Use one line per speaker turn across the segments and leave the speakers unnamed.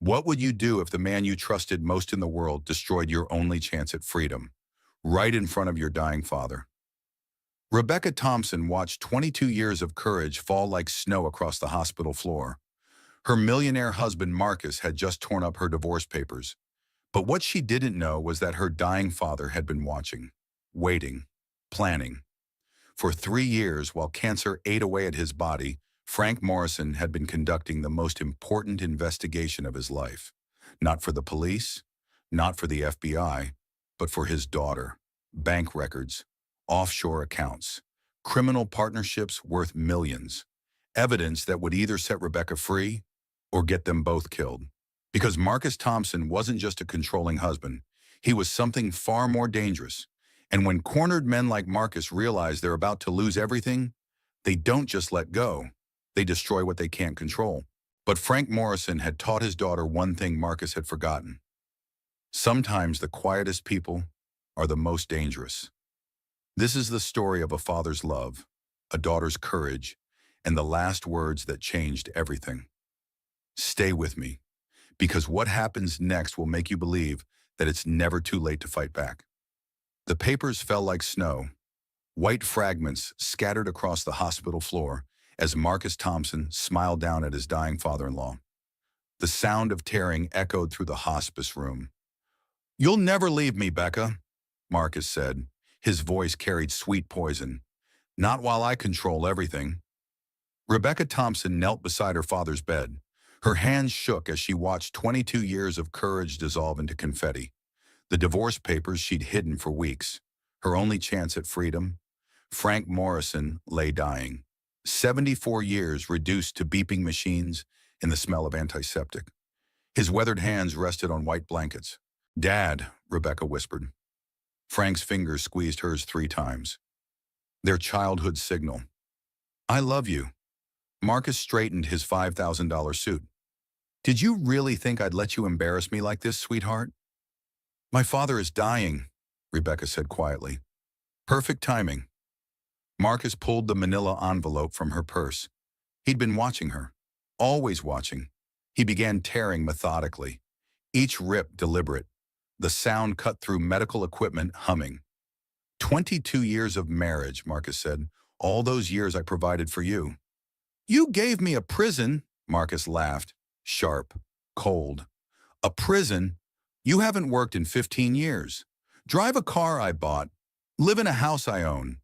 What would you do if the man you trusted most in the world destroyed your only chance at freedom, right in front of your dying father? Rebecca Thompson watched 22 years of courage fall like snow across the hospital floor. Her millionaire husband Marcus had just torn up her divorce papers. But what she didn't know was that her dying father had been watching, waiting, planning. For 3 years, while cancer ate away at his body, Frank Morrison had been conducting the most important investigation of his life. Not for the police, not for the FBI, but for his daughter. Bank records, offshore accounts, criminal partnerships worth millions. Evidence that would either set Rebecca free or get them both killed. Because Marcus Thompson wasn't just a controlling husband, he was something far more dangerous. And when cornered men like Marcus realize they're about to lose everything, they don't just let go. They destroy what they can't control. But Frank Morrison had taught his daughter one thing Marcus had forgotten. Sometimes the quietest people are the most dangerous. This is the story of a father's love, a daughter's courage, and the last words that changed everything. Stay with me, because what happens next will make you believe that it's never too late to fight back. The papers fell like snow, white fragments scattered across the hospital floor as Marcus Thompson smiled down at his dying father-in-law. The sound of tearing echoed through the hospice room. "You'll never leave me, Becca," Marcus said. His voice carried sweet poison. "Not while I control everything." Rebecca Thompson knelt beside her father's bed. Her hands shook as she watched 22 years of courage dissolve into confetti. The divorce papers she'd hidden for weeks. Her only chance at freedom. Frank Morrison lay dying. 74 years reduced to beeping machines and the smell of antiseptic. His weathered hands rested on white blankets. "Dad," Rebecca whispered. Frank's fingers squeezed hers 3 times. Their childhood signal. "I love you." Marcus straightened his $5,000 suit. "Did you really think I'd let you embarrass me like this, sweetheart?" "My father is dying," Rebecca said quietly. "Perfect timing." Marcus pulled the manila envelope from her purse. He'd been watching her, always watching. He began tearing methodically, each rip deliberate, the sound cut through medical equipment humming. 22 years of marriage, Marcus said. "All those years I provided for you." "You gave me a prison," Marcus laughed, sharp, cold. "A prison? You haven't worked in 15 years. Drive a car I bought. Live in a house I own."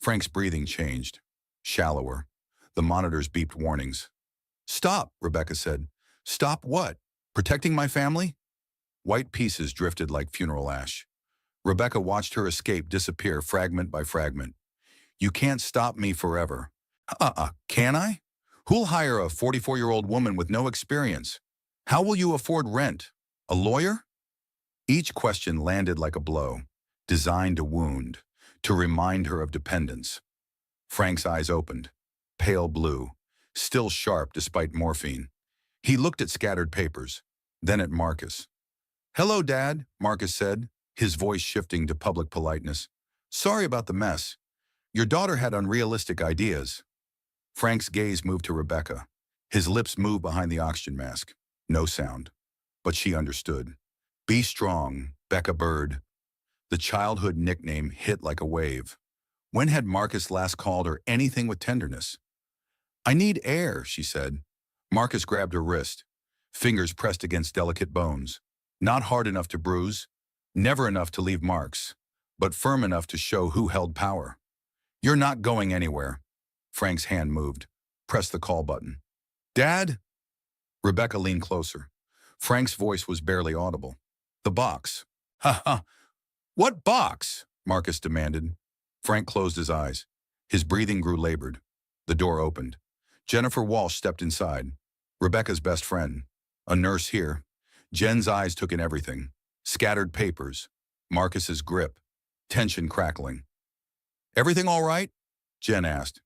Frank's breathing changed, shallower. The monitors beeped warnings. "Stop," Rebecca said. "Stop what? Protecting my family?" White pieces drifted like funeral ash. Rebecca watched her escape disappear fragment by fragment. "You can't stop me forever." Can I? Who'll hire a 44-year-old woman with no experience? How will you afford rent? A lawyer? Each question landed like a blow, designed to wound, to remind her of dependence. Frank's eyes opened, pale blue, still sharp despite morphine. He looked at scattered papers, then at Marcus. "Hello, Dad," Marcus said, his voice shifting to public politeness. "Sorry about the mess. Your daughter had unrealistic ideas." Frank's gaze moved to Rebecca. His lips moved behind the oxygen mask. No sound. But she understood. "Be strong, Becca Bird." The childhood nickname hit like a wave. When had Marcus last called her anything with tenderness? "I need air," she said. Marcus grabbed her wrist, fingers pressed against delicate bones. Not hard enough to bruise, never enough to leave marks, but firm enough to show who held power. "You're not going anywhere." Frank's hand moved. Press the call button. "Dad?" Rebecca leaned closer. Frank's voice was barely audible. "The box." "Ha ha. What box?" Marcus demanded. Frank closed his eyes. His breathing grew labored. The door opened. Jennifer Walsh stepped inside. Rebecca's best friend. A nurse here. Jen's eyes took in everything. Scattered papers. Marcus's grip. Tension crackling. "Everything all right?" Jen asked.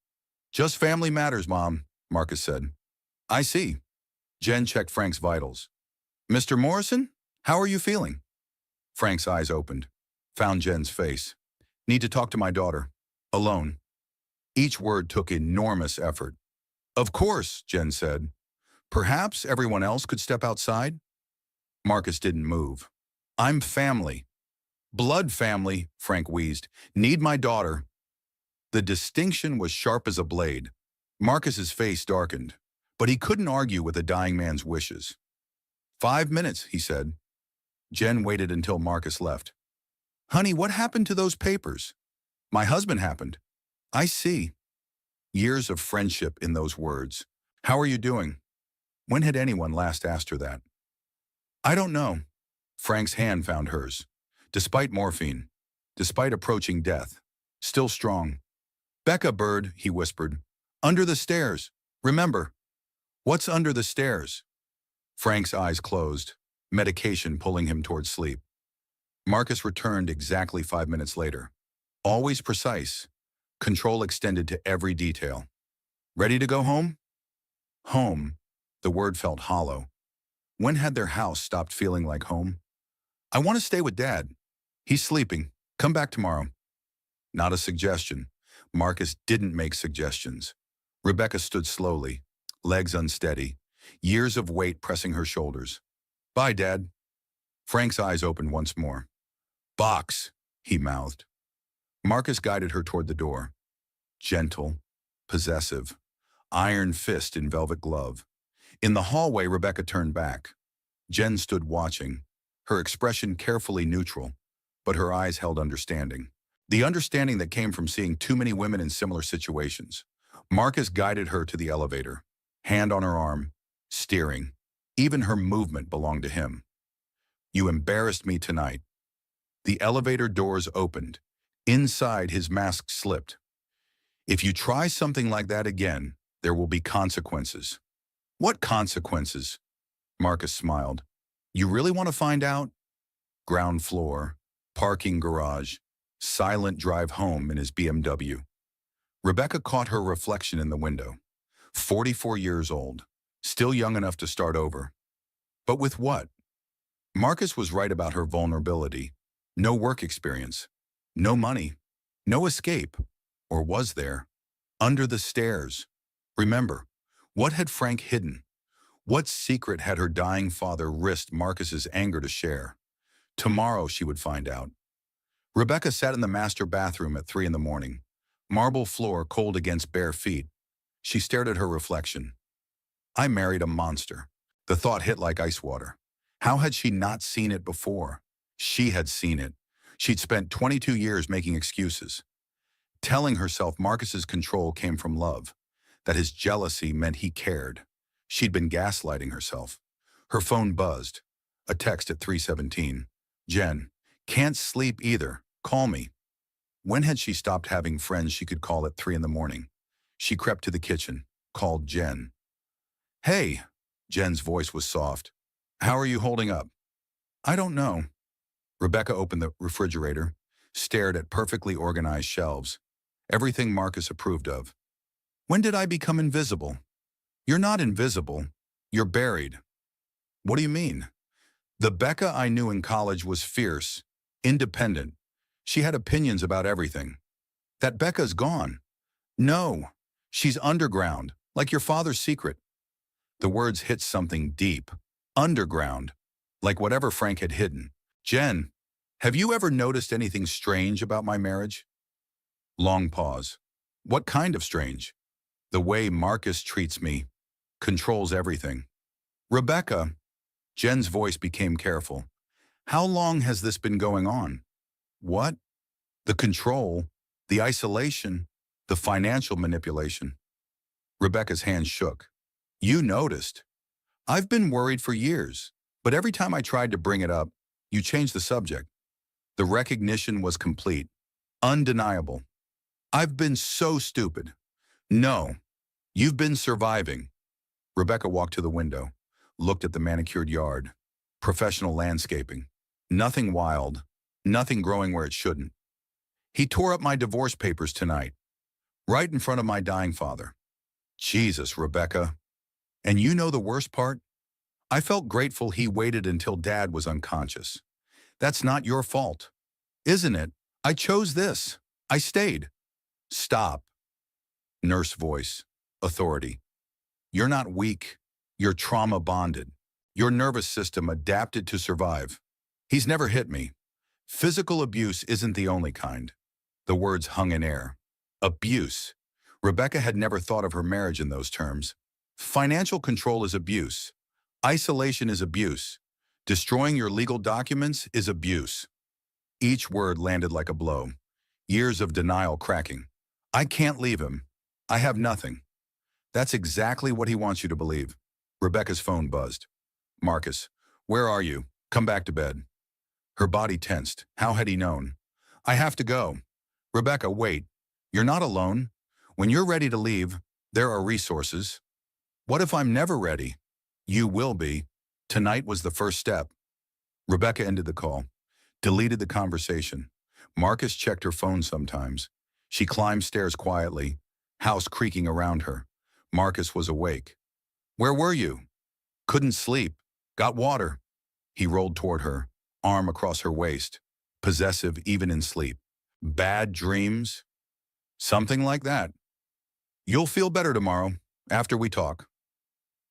"Just family matters, Mom," Marcus said. "I see." Jen checked Frank's vitals. "Mr. Morrison, how are you feeling?" Frank's eyes opened. Found Jen's face. "Need to talk to my daughter. Alone." Each word took enormous effort. "Of course," Jen said. Perhaps everyone else could step outside? Marcus didn't move. I'm family. Blood family, Frank wheezed. Need my daughter. The distinction was sharp as a blade. Marcus's face darkened, but he couldn't argue with a dying man's wishes. 5 minutes, he said. Jen waited until Marcus left. Honey, what happened to those papers? My husband happened. I see. Years of friendship in those words. How are you doing? When had anyone last asked her that? I don't know. Frank's hand found hers. Despite morphine, despite approaching death, still strong. Becca Bird, he whispered. Under the stairs. Remember. What's under the stairs? Frank's eyes closed, medication pulling him toward sleep. Marcus returned exactly 5 minutes later. Always precise. Control extended to every detail. Ready to go home? Home. The word felt hollow. When had their house stopped feeling like home? I want to stay with Dad. He's sleeping. Come back tomorrow. Not a suggestion. Marcus didn't make suggestions. Rebecca stood slowly, legs unsteady, years of weight pressing her shoulders. Bye, Dad. Frank's eyes opened once more. Box, he mouthed. Marcus guided her toward the door. Gentle, possessive, iron fist in velvet glove. In the hallway, Rebecca turned back. Jen stood watching, her expression carefully neutral, but her eyes held understanding. The understanding that came from seeing too many women in similar situations. Marcus guided her to the elevator, hand on her arm, steering. Even her movement belonged to him. You embarrassed me tonight. The elevator doors opened. Inside, his mask slipped. If you try something like that again, there will be consequences. What consequences? Marcus smiled. You really want to find out? Ground floor, parking garage, silent drive home in his BMW. Rebecca caught her reflection in the window. 44 years old, still young enough to start over. But with what? Marcus was right about her vulnerability. No work experience, no money, no escape. Or was there? Under the stairs. Remember, what had Frank hidden? What secret had her dying father risked Marcus's anger to share? Tomorrow she would find out. Rebecca sat in the master bathroom at 3 a.m. Marble floor cold against bare feet. She stared at her reflection. I married a monster. The thought hit like ice water. How had she not seen it before? She had seen it. She'd spent 22 years making excuses, telling herself Marcus's control came from love, that his jealousy meant he cared. She'd been gaslighting herself. Her phone buzzed. A text at 3:17. Jen, can't sleep either. Call me. When had she stopped having friends she could call at 3 a.m? She crept to the kitchen, called Jen. Hey, Jen's voice was soft. How are you holding up? I don't know. Rebecca opened the refrigerator, stared at perfectly organized shelves. Everything Marcus approved of. When did I become invisible? You're not invisible. You're buried. What do you mean? The Becca I knew in college was fierce, independent. She had opinions about everything. That Becca's gone. No, she's underground, like your father's secret. The words hit something deep. Underground, like whatever Frank had hidden. Jen, have you ever noticed anything strange about my marriage? Long pause. What kind of strange? The way Marcus treats me, controls everything. Rebecca, Jen's voice became careful. How long has this been going on? What? The control, the isolation, the financial manipulation. Rebecca's hand shook. You noticed. I've been worried for years, but every time I tried to bring it up, you changed the subject. The recognition was complete, undeniable. I've been so stupid. No, you've been surviving. Rebecca walked to the window, looked at the manicured yard, professional landscaping. Nothing wild, nothing growing where it shouldn't. He tore up my divorce papers tonight, right in front of my dying father. Jesus, Rebecca. And you know the worst part? I felt grateful he waited until Dad was unconscious. That's not your fault, isn't it? I chose this. I stayed. Stop. Nurse voice. Authority. You're not weak. You're trauma bonded. Your nervous system adapted to survive. He's never hit me. Physical abuse isn't the only kind. The words hung in air. Abuse. Rebecca had never thought of her marriage in those terms. Financial control is abuse. Isolation is abuse. Destroying your legal documents is abuse. Each word landed like a blow. Years of denial cracking. I can't leave him. I have nothing. That's exactly what he wants you to believe. Rebecca's phone buzzed. Marcus, where are you? Come back to bed. Her body tensed. How had he known? I have to go. Rebecca, wait. You're not alone. When you're ready to leave, there are resources. What if I'm never ready? You will be. Tonight was the first step. Rebecca ended the call, deleted the conversation. Marcus checked her phone sometimes. She climbed stairs quietly, house creaking around her. Marcus was awake. Where were you? Couldn't sleep. Got water. He rolled toward her, arm across her waist, possessive even in sleep. Bad dreams? Something like that. You'll feel better tomorrow, after we talk.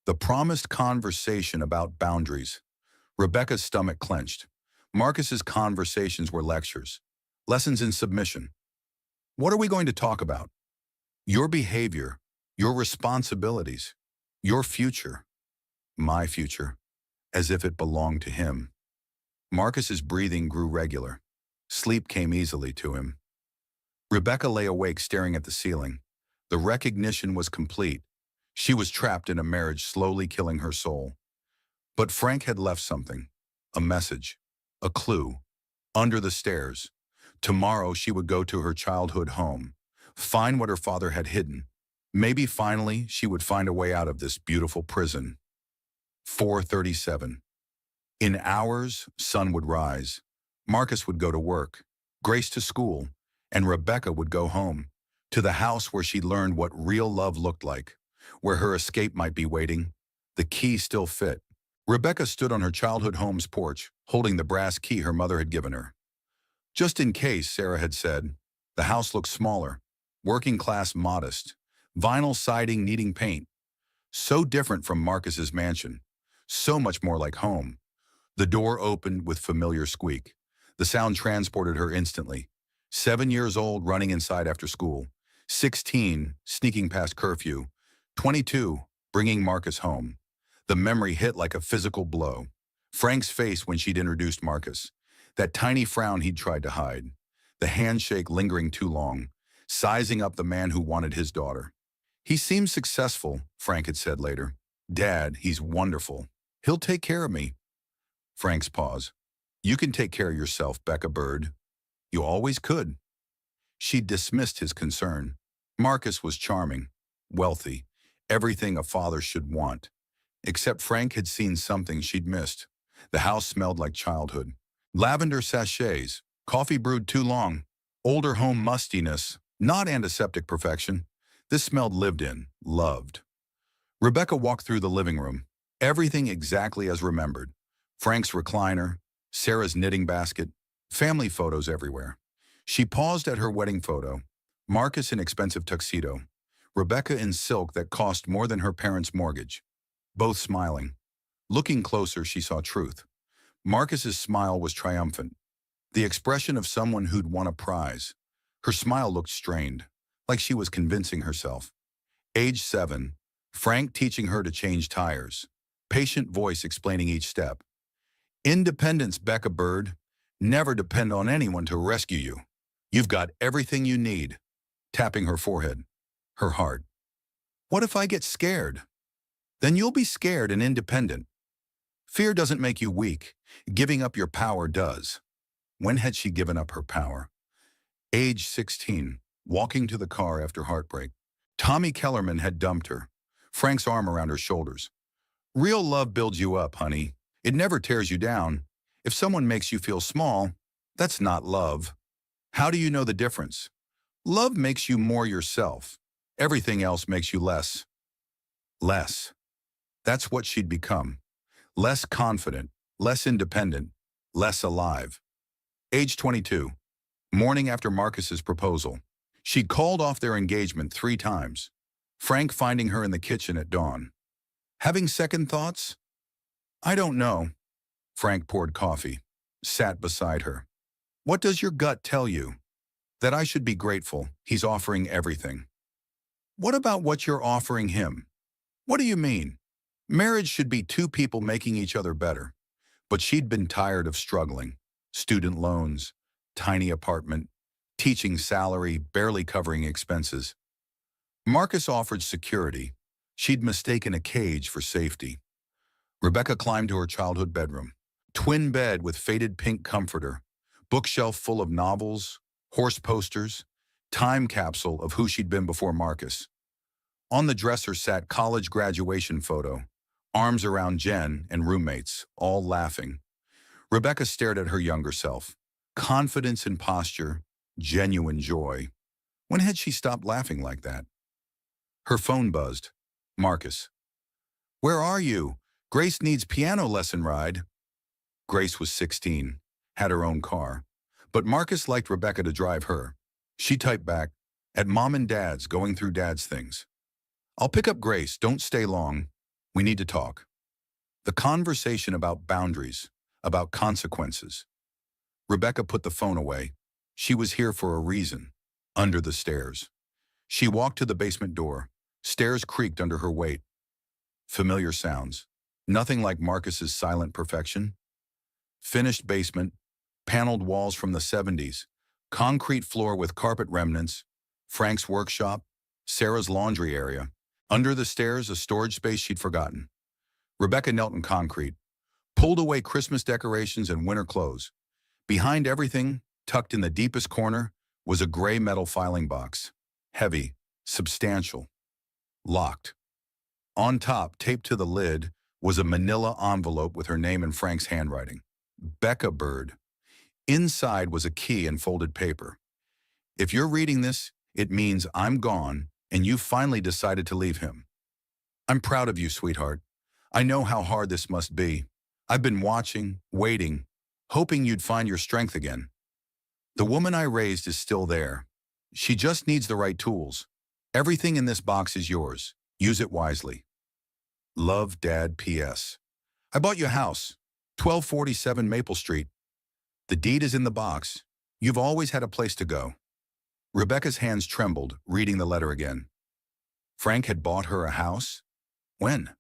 The promised conversation about boundaries. Rebecca's stomach clenched. Marcus's conversations were lectures, lessons in submission. What are we going to talk about? Your behavior, your responsibilities, your future, my future, as if it belonged to him. Marcus's breathing grew regular. Sleep came easily to him. Rebecca lay awake staring at the ceiling. The recognition was complete. She was trapped in a marriage slowly killing her soul. But Frank had left something, a message, a clue, under the stairs. Tomorrow she would go to her childhood home, find what her father had hidden. Maybe finally she would find a way out of this beautiful prison. 4:37. In hours, sun would rise. Marcus would go to work, Grace to school, and Rebecca would go home, to the house where she learned what real love looked like, where her escape might be waiting. The key still fit. Rebecca stood on her childhood home's porch, holding the brass key her mother had given her. Just in case, Sarah had said. The house looked smaller, working class modest, vinyl siding needing paint. So different from Marcus's mansion, so much more like home. The door opened with familiar squeak. The sound transported her instantly. 7 years old running inside after school. 16 sneaking past curfew. 22 bringing Marcus home. The memory hit like a physical blow. Frank's face when she'd introduced Marcus. That tiny frown he'd tried to hide. The handshake lingering too long. Sizing up the man who wanted his daughter. He seems successful, Frank had said later. Dad, he's wonderful. He'll take care of me. Frank's pause. You can take care of yourself, Becca Bird. You always could. She dismissed his concern. Marcus was charming, wealthy, everything a father should want. Except Frank had seen something she'd missed. The house smelled like childhood. Lavender sachets, coffee brewed too long, older home mustiness, not antiseptic perfection. This smelled lived in, loved. Rebecca walked through the living room, everything exactly as remembered. Frank's recliner, Sarah's knitting basket, family photos everywhere. She paused at her wedding photo, Marcus in expensive tuxedo, Rebecca in silk that cost more than her parents' mortgage. Both smiling. Looking closer, she saw truth. Marcus's smile was triumphant, the expression of someone who'd won a prize. Her smile looked strained, like she was convincing herself. Age 7, Frank teaching her to change tires, patient voice explaining each step. Independence, Becca Bird. Never depend on anyone to rescue you. You've got everything you need. Tapping her forehead, her heart. What if I get scared? Then you'll be scared and independent. Fear doesn't make you weak. Giving up your power does. When had she given up her power? Age 16, walking to the car after heartbreak. Tommy Kellerman had dumped her. Frank's arm around her shoulders. Real love builds you up, honey. It never tears you down. If someone makes you feel small, that's not love. How do you know the difference? Love makes you more yourself. Everything else makes you less. Less. That's what she'd become. Less confident, less independent, less alive. Age 22. Morning after Marcus's proposal. She'd called off their engagement 3 times. Frank finding her in the kitchen at dawn. Having second thoughts? I don't know. Frank poured coffee, sat beside her. What does your gut tell you? That I should be grateful. He's offering everything. What about what you're offering him? What do you mean? Marriage should be two people making each other better. But she'd been tired of struggling. Student loans, tiny apartment, teaching salary, barely covering expenses. Marcus offered security. She'd mistaken a cage for safety. Rebecca climbed to her childhood bedroom. Twin bed with faded pink comforter, bookshelf full of novels, horse posters, time capsule of who she'd been before Marcus. On the dresser sat college graduation photo, arms around Jen and roommates, all laughing. Rebecca stared at her younger self. Confidence in posture, genuine joy. When had she stopped laughing like that? Her phone buzzed. Marcus. Where are you? Grace needs piano lesson ride. Grace was 16, had her own car. But Marcus liked Rebecca to drive her. She typed back, at Mom and Dad's, going through Dad's things. I'll pick up Grace, don't stay long. We need to talk. The conversation about boundaries, about consequences. Rebecca put the phone away. She was here for a reason. Under the stairs. She walked to the basement door. Stairs creaked under her weight. Familiar sounds. Nothing like Marcus's silent perfection. Finished basement, paneled walls from the 70s, concrete floor with carpet remnants, Frank's workshop, Sarah's laundry area. Under the stairs, a storage space she'd forgotten. Rebecca knelt in concrete, pulled away Christmas decorations and winter clothes. Behind everything, tucked in the deepest corner, was a gray metal filing box. Heavy, substantial, locked. On top, taped to the lid, was a manila envelope with her name in Frank's handwriting. Becca Bird. Inside was a key and folded paper. If you're reading this, it means I'm gone and you finally decided to leave him. I'm proud of you, sweetheart. I know how hard this must be. I've been watching, waiting, hoping you'd find your strength again. The woman I raised is still there. She just needs the right tools. Everything in this box is yours. Use it wisely. Love, Dad, P.S. I bought you a house, 1247 Maple Street. The deed is in the box. You've always had a place to go. Rebecca's hands trembled, reading the letter again. Frank had bought her a house? When?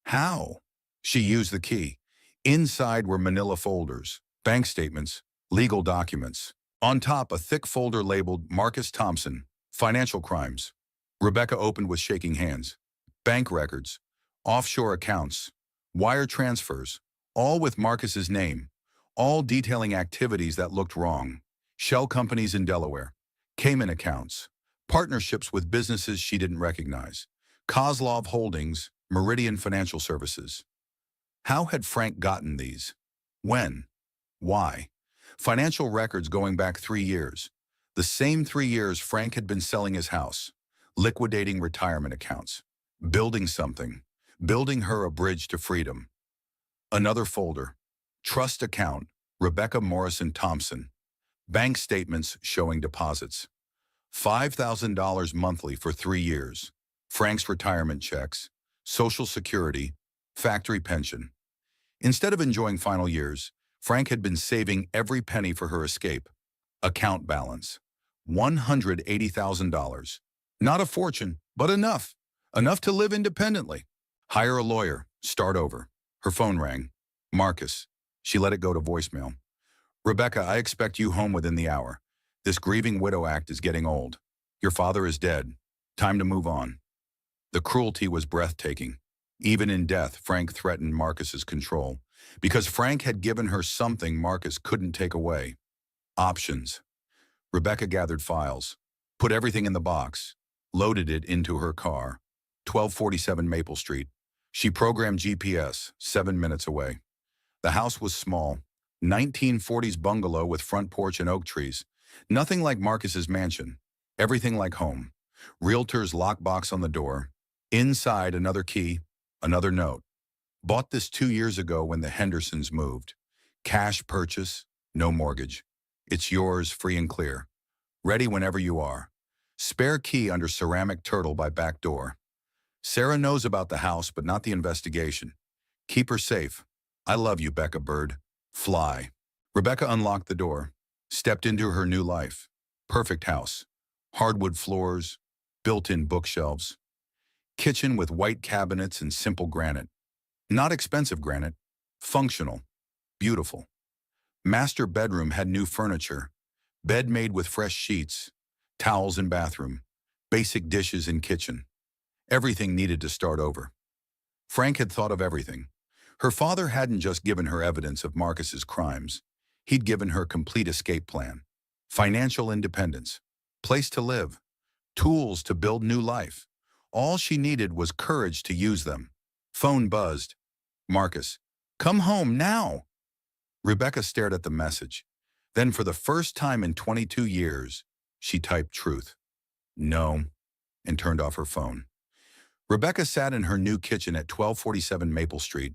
How? She used the key. Inside were manila folders, bank statements, legal documents. On top, a thick folder labeled Marcus Thompson, Financial Crimes. Rebecca opened with shaking hands. Bank records, offshore accounts, wire transfers, all with Marcus's name, all detailing activities that looked wrong. Shell companies in Delaware, Cayman accounts, partnerships with businesses she didn't recognize, Kozlov Holdings, Meridian Financial Services. How had Frank gotten these? When? Why? Financial records going back 3 years. The same 3 years Frank had been selling his house, liquidating retirement accounts, building something, building her a bridge to freedom. Another folder, trust account, Rebecca Morrison Thompson, bank statements showing deposits. $5,000 monthly for 3 years, Frank's retirement checks, Social Security, factory pension. Instead of enjoying final years, Frank had been saving every penny for her escape. Account balance, $180,000. Not a fortune, but enough. Enough to live independently. Hire a lawyer, start over. Her phone rang. Marcus. She let it go to voicemail. Rebecca, I expect you home within the hour. This grieving widow act is getting old. Your father is dead. Time to move on. The cruelty was breathtaking. Even in death, Frank threatened Marcus's control, because Frank had given her something Marcus couldn't take away. Options. Rebecca gathered files, put everything in the box, loaded it into her car. 1247 Maple Street. She programmed GPS, 7 minutes away. The house was small, 1940s bungalow with front porch and oak trees. Nothing like Marcus's mansion. Everything like home. Realtor's lockbox on the door. Inside, another key, another note. Bought this 2 years ago when the Hendersons moved. Cash purchase, no mortgage. It's yours, free and clear. Ready whenever you are. Spare key under ceramic turtle by back door. Sarah knows about the house, but not the investigation. Keep her safe. I love you, Becca Bird. Fly. Rebecca unlocked the door, stepped into her new life. Perfect house. Hardwood floors, built-in bookshelves, kitchen with white cabinets and simple granite. Not expensive granite, functional, beautiful. Master bedroom had new furniture, bed made with fresh sheets, towels in bathroom, basic dishes in kitchen. Everything needed to start over. Frank had thought of everything. Her father hadn't just given her evidence of Marcus's crimes. He'd given her complete escape plan, financial independence, place to live, tools to build new life. All she needed was courage to use them. Phone buzzed. Marcus, come home now. Rebecca stared at the message. Then for the first time in 22 years, she typed truth. No, and turned off her phone. Rebecca sat in her new kitchen at 1247 Maple Street.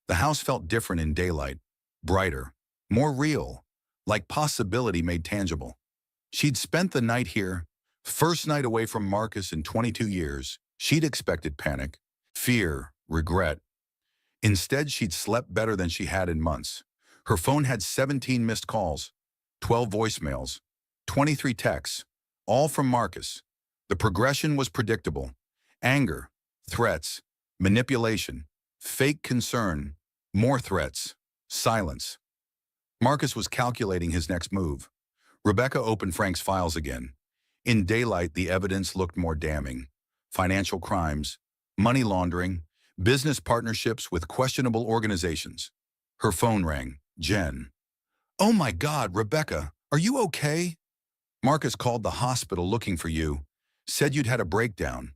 The house felt different in daylight, brighter, more real, like possibility made tangible. She'd spent the night here, first night away from Marcus in 22 years. She'd expected panic, fear, regret. Instead, she'd slept better than she had in months. Her phone had 17 missed calls, 12 voicemails, 23 texts, all from Marcus. The progression was predictable. Anger, threats, manipulation, fake concern, more threats, silence. Marcus was calculating his next move. Rebecca opened Frank's files again. In daylight, the evidence looked more damning. Financial crimes, money laundering, business partnerships with questionable organizations. Her phone rang. Jen. Oh my God, Rebecca, are you okay? Marcus called the hospital looking for you. Said you'd had a breakdown.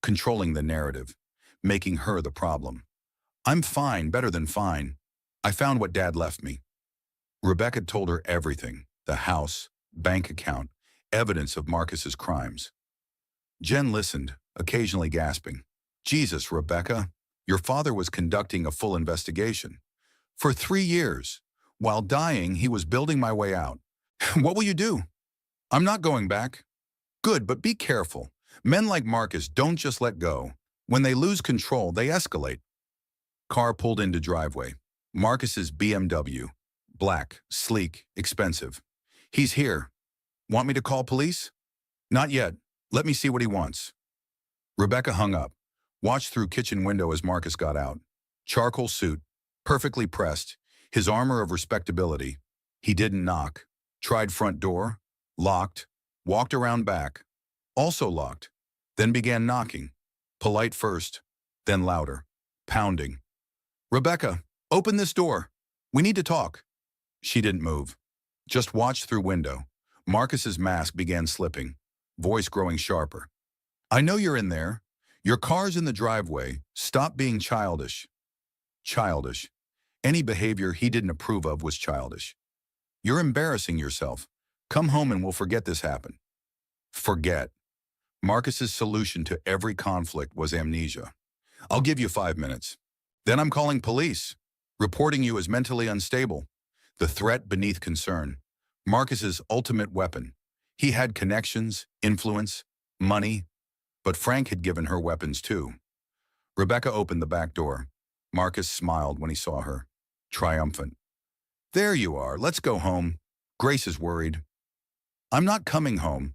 Controlling the narrative, making her the problem. I'm fine, better than fine. I found what Dad left me. Rebecca told her everything, the house, bank account, evidence of Marcus's crimes. Jen listened, occasionally gasping. Jesus, Rebecca, your father was conducting a full investigation. For 3 years. While dying, he was building my way out. What will you do? I'm not going back. Good, but be careful. Men like Marcus don't just let go. When they lose control, they escalate. Car pulled into driveway. Marcus's BMW. Black, sleek, expensive. He's here. Want me to call police? Not yet. Let me see what he wants. Rebecca hung up, watched through kitchen window as Marcus got out. Charcoal suit, perfectly pressed, his armor of respectability. He didn't knock. Tried front door, locked, walked around back, also locked, then began knocking. Polite first, then louder, pounding. Rebecca, open this door. We need to talk. She didn't move, just watched through window. Marcus's mask began slipping, voice growing sharper. I know you're in there. Your car's in the driveway. Stop being childish. Childish. Any behavior he didn't approve of was childish. You're embarrassing yourself. Come home and we'll forget this happened. Forget. Marcus's solution to every conflict was amnesia. I'll give you 5 minutes. Then I'm calling police, reporting you as mentally unstable. The threat beneath concern. Marcus's ultimate weapon. He had connections, influence, money, but Frank had given her weapons too. Rebecca opened the back door. Marcus smiled when he saw her, triumphant. There you are, let's go home. Grace is worried. I'm not coming home.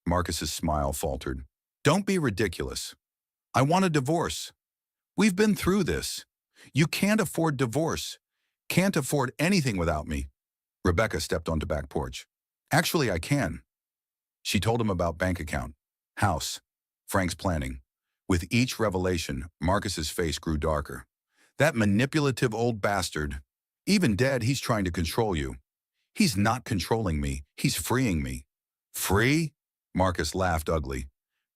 Marcus's smile faltered. Don't be ridiculous. I want a divorce. We've been through this. You can't afford divorce. Can't afford anything without me. Rebecca stepped onto back porch. Actually, I can. She told him about bank account, house, Frank's planning. With each revelation, Marcus's face grew darker. That manipulative old bastard. Even dead, he's trying to control you. He's not controlling me. He's freeing me. Free? Marcus laughed ugly.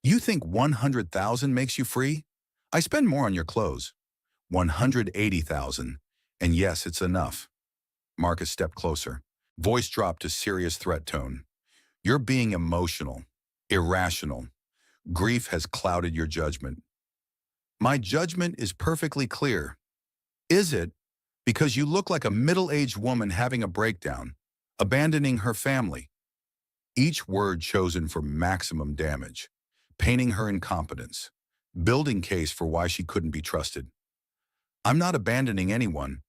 You think 100,000 makes you free? I spend more on your clothes. 180,000. And yes, it's enough. Marcus stepped closer. Voice dropped to serious threat tone. You're being emotional, irrational. Grief has clouded your judgment. My judgment is perfectly clear. Is it? Because you look like a middle-aged woman having a breakdown, abandoning her family. Each word chosen for maximum damage, painting her incompetence, building case for why she couldn't be trusted. I'm not abandoning anyone.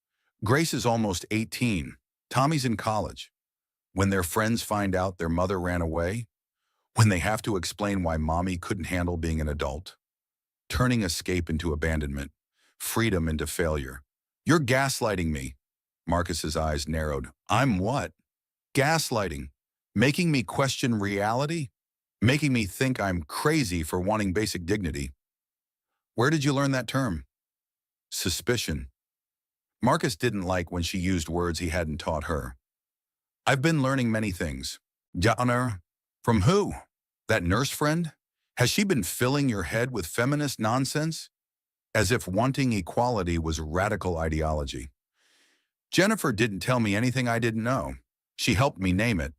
Grace is almost 18. Tommy's in college. When their friends find out their mother ran away, when they have to explain why mommy couldn't handle being an adult, turning escape into abandonment, freedom into failure. You're gaslighting me. Marcus's eyes narrowed. I'm what? Gaslighting. Making me question reality? Making me think I'm crazy for wanting basic dignity. Where did you learn that term? Suspicion. Marcus didn't like when she used words he hadn't taught her. I've been learning many things. Honor. From who? That nurse friend? Has she been filling your head with feminist nonsense? As if wanting equality was radical ideology. Jennifer didn't tell me anything I didn't know. She helped me name it.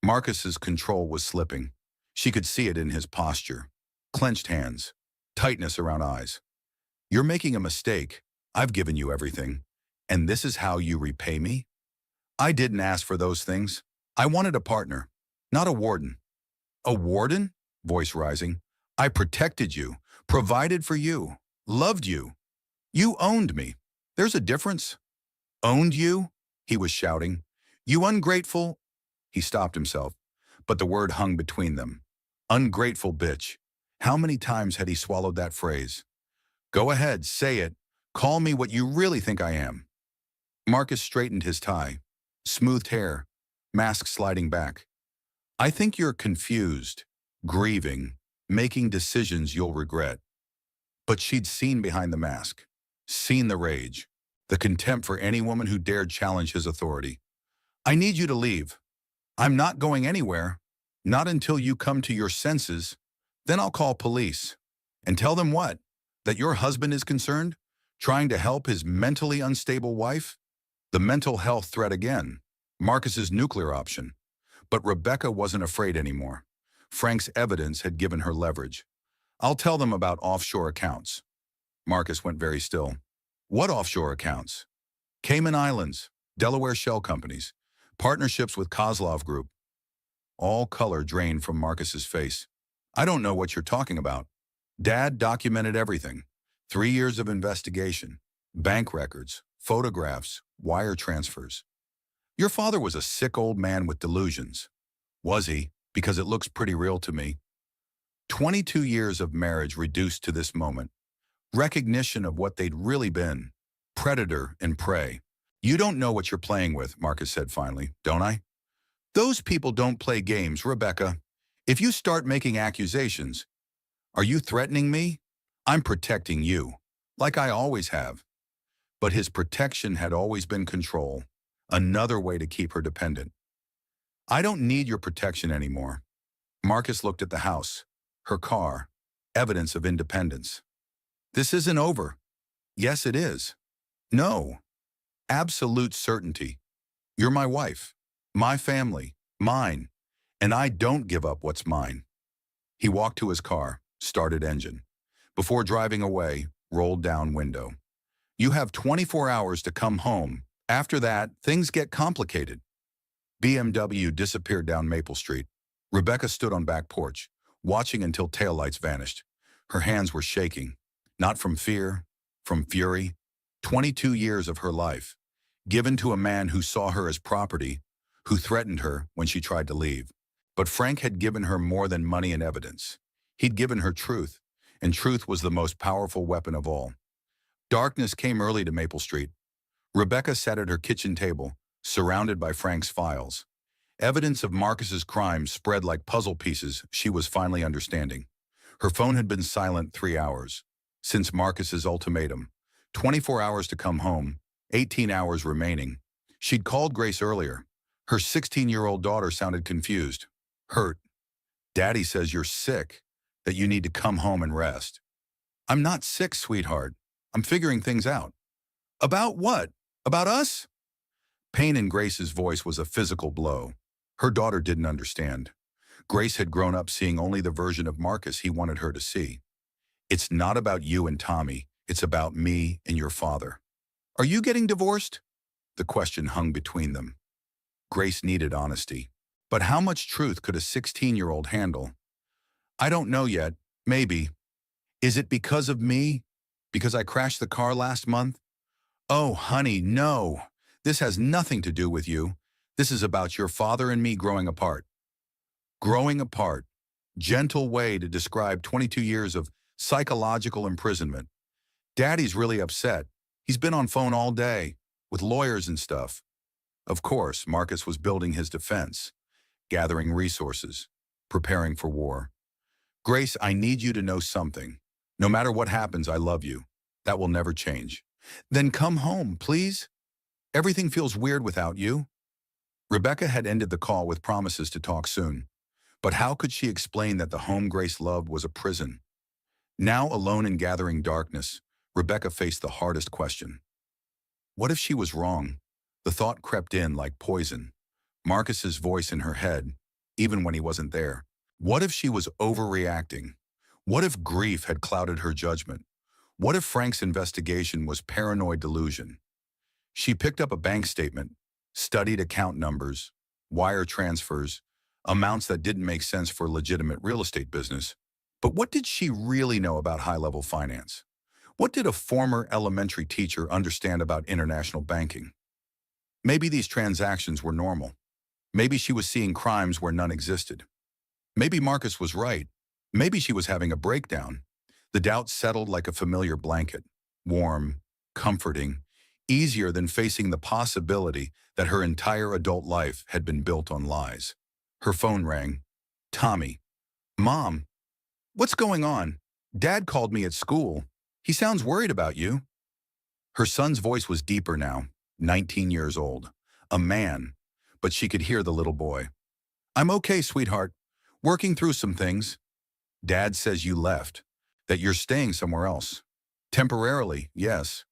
Marcus's control was slipping. She could see it in his posture. Clenched hands. Tightness around eyes. You're making a mistake. I've given you everything. And this is how you repay me? I didn't ask for those things. I wanted a partner, not a warden. A warden? Voice rising. I protected you, provided for you, loved you. You owned me. There's a difference. Owned you? He was shouting. You ungrateful. He stopped himself, but the word hung between them. Ungrateful bitch. How many times had he swallowed that phrase? Go ahead, say it. Call me what you really think I am. Marcus straightened his tie. Smoothed hair, mask sliding back. I think you're confused, grieving, making decisions you'll regret. But she'd seen behind the mask, seen the rage, the contempt for any woman who dared challenge his authority. I need you to leave. I'm not going anywhere. Not until you come to your senses. Then I'll call police. And tell them what? That your husband is concerned? Trying to help his mentally unstable wife? The mental health threat again. Marcus's nuclear option. But Rebecca wasn't afraid anymore. Frank's evidence had given her leverage. I'll tell them about offshore accounts. Marcus went very still. What offshore accounts? Cayman Islands, Delaware shell companies, partnerships with Kozlov Group. All color drained from Marcus's face. I don't know what you're talking about. Dad documented everything. 3 years of investigation, bank records, photographs, wire transfers. Your father was a sick old man with delusions. Was he? Because it looks pretty real to me. 22 years of marriage reduced to this moment. Recognition of what they'd really been. Predator and prey. You don't know what you're playing with, Marcus said finally, don't I? Those people don't play games, Rebecca. If you start making accusations, are you threatening me? I'm protecting you, like I always have. But his protection had always been control, another way to keep her dependent. I don't need your protection anymore. Marcus looked at the house, her car, evidence of independence. This isn't over. Yes, it is. No. Absolute certainty. You're my wife, my family, mine, and I don't give up what's mine. He walked to his car, started engine. Before driving away, rolled down window. You have 24 hours to come home. After that, things get complicated. BMW disappeared down Maple Street. Rebecca stood on back porch, watching until taillights vanished. Her hands were shaking, not from fear, from fury. 22 years of her life, given to a man who saw her as property, who threatened her when she tried to leave. But Frank had given her more than money and evidence. He'd given her truth, and truth was the most powerful weapon of all. Darkness came early to Maple Street. Rebecca sat at her kitchen table, surrounded by Frank's files. Evidence of Marcus's crimes spread like puzzle pieces she was finally understanding. Her phone had been silent 3 hours. Since Marcus's ultimatum, 24 hours to come home, 18 hours remaining. She'd called Grace earlier. Her 16-year-old daughter sounded confused, hurt. Daddy says you're sick, that you need to come home and rest. I'm not sick, sweetheart. I'm figuring things out. About what? About us? Pain in Grace's voice was a physical blow. Her daughter didn't understand. Grace had grown up seeing only the version of Marcus he wanted her to see. It's not about you and Tommy. It's about me and your father. Are you getting divorced? The question hung between them. Grace needed honesty. But how much truth could a 16-year-old handle? I don't know yet. Maybe. Is it because of me? Because I crashed the car last month? Oh, honey, no. This has nothing to do with you. This is about your father and me growing apart. Growing apart. Gentle way to describe 22 years of psychological imprisonment. Daddy's really upset. He's been on phone all day, with lawyers and stuff. Of course, Marcus was building his defense, gathering resources, preparing for war. Grace, I need you to know something. No matter what happens, I love you. That will never change. Then come home, please. Everything feels weird without you. Rebecca had ended the call with promises to talk soon. But how could she explain that the home Grace loved was a prison? Now alone in gathering darkness, Rebecca faced the hardest question. What if she was wrong? The thought crept in like poison. Marcus's voice in her head, even when he wasn't there. What if she was overreacting? What if grief had clouded her judgment? What if Frank's investigation was paranoid delusion? She picked up a bank statement, studied account numbers, wire transfers, amounts that didn't make sense for legitimate real estate business. But what did she really know about high-level finance? What did a former elementary teacher understand about international banking? Maybe these transactions were normal. Maybe she was seeing crimes where none existed. Maybe Marcus was right. Maybe she was having a breakdown. The doubt settled like a familiar blanket, warm, comforting, easier than facing the possibility that her entire adult life had been built on lies. Her phone rang. Tommy. Mom, what's going on? Dad called me at school. He sounds worried about you. Her son's voice was deeper now, 19 years old. A man, but she could hear the little boy. I'm okay, sweetheart. Working through some things. Dad says you left, that you're staying somewhere else. Temporarily, yes.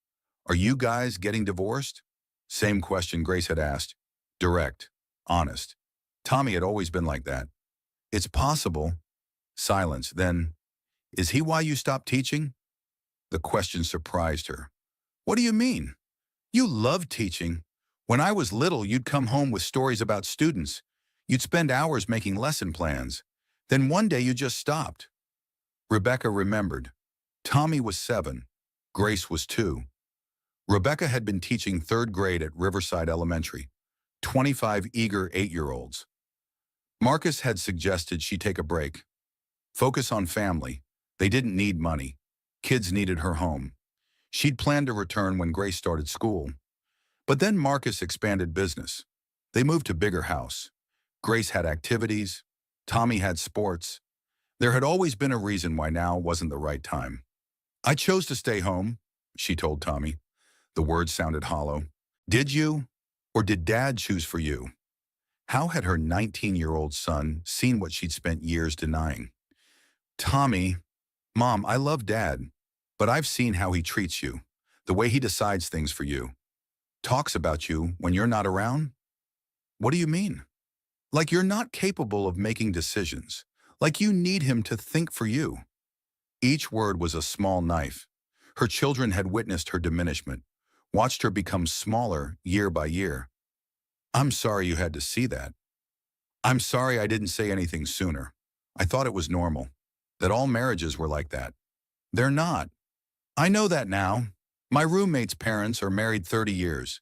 Are you guys getting divorced? Same question Grace had asked. Direct, honest. Tommy had always been like that. It's possible. Silence. Then, is he why you stopped teaching? The question surprised her. What do you mean? You loved teaching. When I was little, you'd come home with stories about students. You'd spend hours making lesson plans. Then one day you just stopped. Rebecca remembered. Tommy was 7. Grace was 2. Rebecca had been teaching 3rd grade at Riverside Elementary. 25 eager 8-year-olds. Marcus had suggested she take a break. Focus on family. They didn't need money. Kids needed her home. She'd planned to return when Grace started school. But then Marcus expanded business. They moved to bigger house. Grace had activities. Tommy had sports. There had always been a reason why now wasn't the right time. I chose to stay home, she told Tommy. The words sounded hollow. Did you? Or did Dad choose for you? How had her 19-year-old son seen what she'd spent years denying? Tommy, Mom, I love Dad, but I've seen how he treats you, the way he decides things for you. Talks about you when you're not around? What do you mean? Like you're not capable of making decisions, like you need him to think for you. Each word was a small knife. Her children had witnessed her diminishment, watched her become smaller year by year. I'm sorry you had to see that. I'm sorry I didn't say anything sooner. I thought it was normal, that all marriages were like that. They're not. I know that now. My roommate's parents are married 30 years.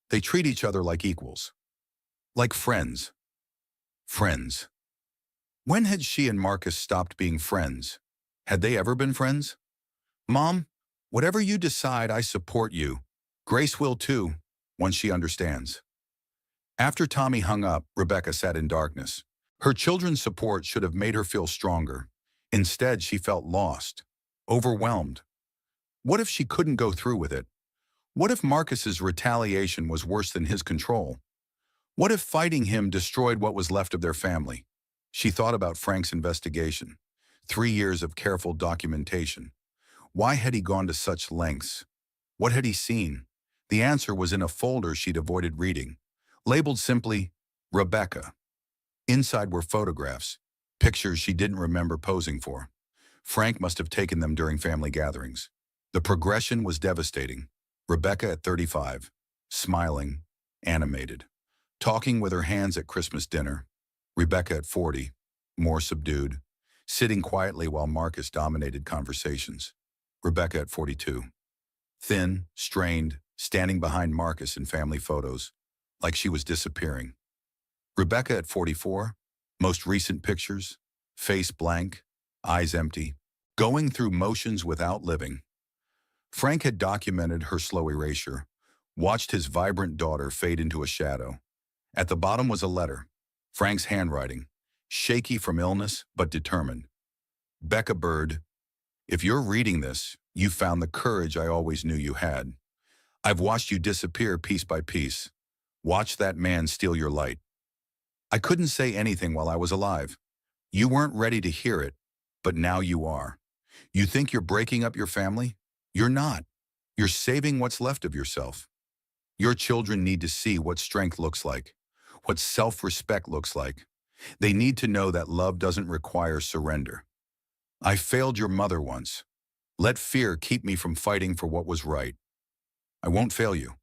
They treat each other like equals. Like friends. Friends. When had she and Marcus stopped being friends? Had they ever been friends? Mom, whatever you decide, I support you. Grace will too, once she understands. After Tommy hung up, Rebecca sat in darkness. Her children's support should have made her feel stronger. Instead, she felt lost, overwhelmed. What if she couldn't go through with it? What if Marcus's retaliation was worse than his control? What if fighting him destroyed what was left of their family? She thought about Frank's investigation. 3 years of careful documentation. Why had he gone to such lengths? What had he seen? The answer was in a folder she'd avoided reading, labeled simply, Rebecca. Inside were photographs, pictures she didn't remember posing for. Frank must have taken them during family gatherings. The progression was devastating. Rebecca at 35, smiling, animated, talking with her hands at Christmas dinner. Rebecca at 40, more subdued, sitting quietly while Marcus dominated conversations. Rebecca at 42. Thin, strained, standing behind Marcus in family photos, like she was disappearing. Rebecca at 44. Most recent pictures, face blank, eyes empty, going through motions without living. Frank had documented her slow erasure, watched his vibrant daughter fade into a shadow. At the bottom was a letter, Frank's handwriting, shaky from illness but determined. Becca Bird, if you're reading this, you found the courage I always knew you had. I've watched you disappear piece by piece. Watch that man steal your light. I couldn't say anything while I was alive. You weren't ready to hear it, but now you are. You think you're breaking up your family? You're not. You're saving what's left of yourself. Your children need to see what strength looks like, what self-respect looks like. They need to know that love doesn't require surrender. I failed your mother once. Let fear keep me from fighting for what was right. I won't fail you.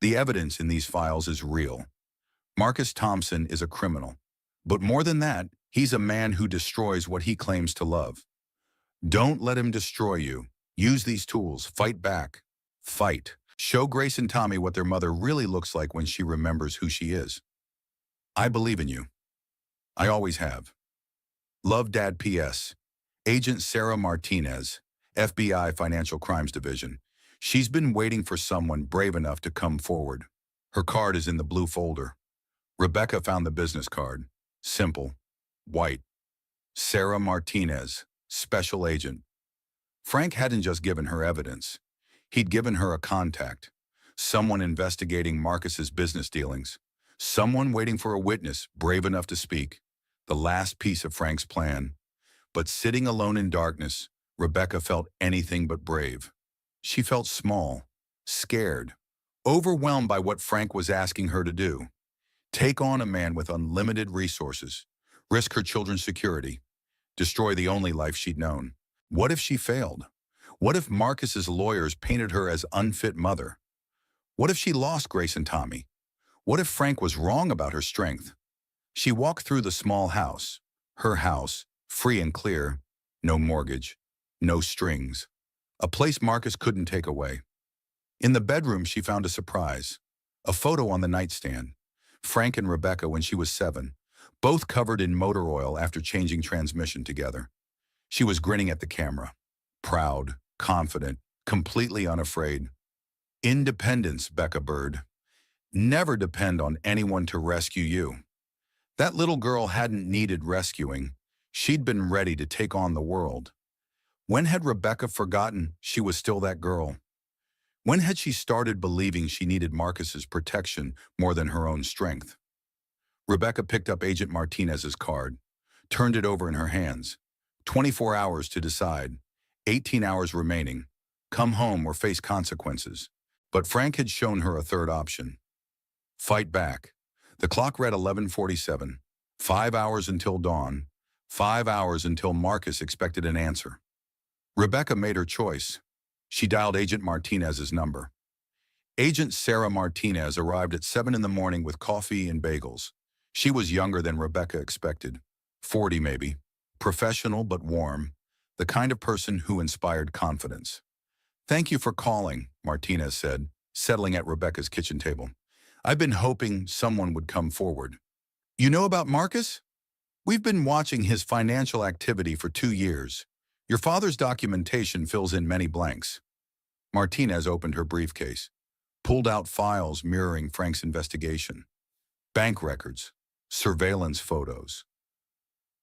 The evidence in these files is real. Marcus Thompson is a criminal. But more than that, he's a man who destroys what he claims to love. Don't let him destroy you. Use these tools. Fight back. Fight. Show Grace and Tommy what their mother really looks like when she remembers who she is. I believe in you. I always have. Love, Dad. P.S. Agent Sarah Martinez, FBI Financial Crimes Division. She's been waiting for someone brave enough to come forward. Her card is in the blue folder. Rebecca found the business card. Simple. White. Sarah Martinez, Special Agent. Frank hadn't just given her evidence. He'd given her a contact. Someone investigating Marcus's business dealings. Someone waiting for a witness brave enough to speak. The last piece of Frank's plan. But sitting alone in darkness, Rebecca felt anything but brave. She felt small, scared, overwhelmed by what Frank was asking her to do. Take on a man with unlimited resources, risk her children's security, destroy the only life she'd known. What if she failed? What if Marcus's lawyers painted her as unfit mother? What if she lost Grace and Tommy? What if Frank was wrong about her strength? She walked through the small house, her house, free and clear, no mortgage, no strings. A place Marcus couldn't take away. In the bedroom, she found a surprise. A photo on the nightstand. Frank and Rebecca when she was 7, both covered in motor oil after changing transmission together. She was grinning at the camera, proud, confident, completely unafraid. Independence, Becca Bird. Never depend on anyone to rescue you. That little girl hadn't needed rescuing. She'd been ready to take on the world. When had Rebecca forgotten she was still that girl? When had she started believing she needed Marcus's protection more than her own strength? Rebecca picked up Agent Martinez's card, turned it over in her hands. 24 hours to decide, 18 hours remaining. Come home or face consequences. But Frank had shown her a third option. Fight back. The clock read 11:47. 5 hours until dawn. 5 hours until Marcus expected an answer. Rebecca made her choice. She dialed Agent Martinez's number. Agent Sarah Martinez arrived at 7 in the morning with coffee and bagels. She was younger than Rebecca expected. 40 maybe. Professional but warm. The kind of person who inspired confidence. Thank you for calling, Martinez said, settling at Rebecca's kitchen table. I've been hoping someone would come forward. You know about Marcus? We've been watching his financial activity for 2 years. Your father's documentation fills in many blanks. Martinez opened her briefcase, pulled out files mirroring Frank's investigation. Bank records, surveillance photos,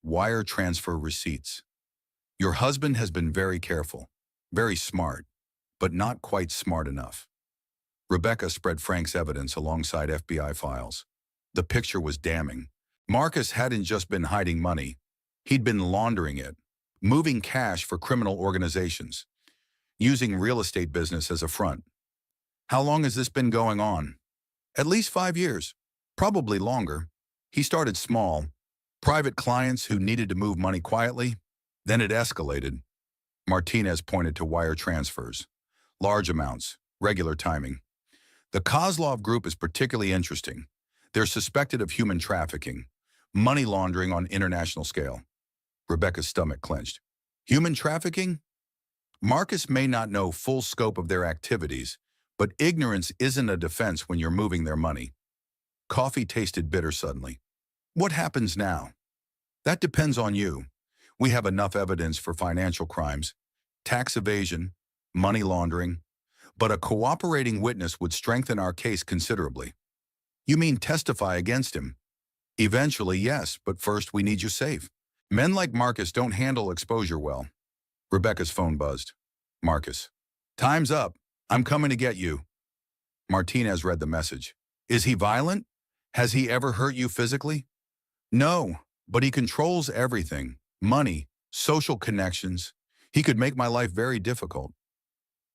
wire transfer receipts. Your husband has been very careful, very smart, but not quite smart enough. Rebecca spread Frank's evidence alongside FBI files. The picture was damning. Marcus hadn't just been hiding money. He'd been laundering it, moving cash for criminal organizations, using real estate business as a front. How long has this been going on? At least 5 years, probably longer. He started small, private clients who needed to move money quietly. Then it escalated. Martinez pointed to wire transfers, large amounts, regular timing. The Kozlov group is particularly interesting. They're suspected of human trafficking, money laundering on international scale. Rebecca's stomach clenched. Human trafficking? Marcus may not know full scope of their activities, but ignorance isn't a defense when you're moving their money. Coffee tasted bitter suddenly. What happens now? That depends on you. We have enough evidence for financial crimes, tax evasion, money laundering, but a cooperating witness would strengthen our case considerably. You mean testify against him? Eventually, yes, but first we need you safe. Men like Marcus don't handle exposure well. Rebecca's phone buzzed. Marcus. Time's up. I'm coming to get you. Martinez read the message. Is he violent? Has he ever hurt you physically? No, but he controls everything. Money, social connections. He could make my life very difficult.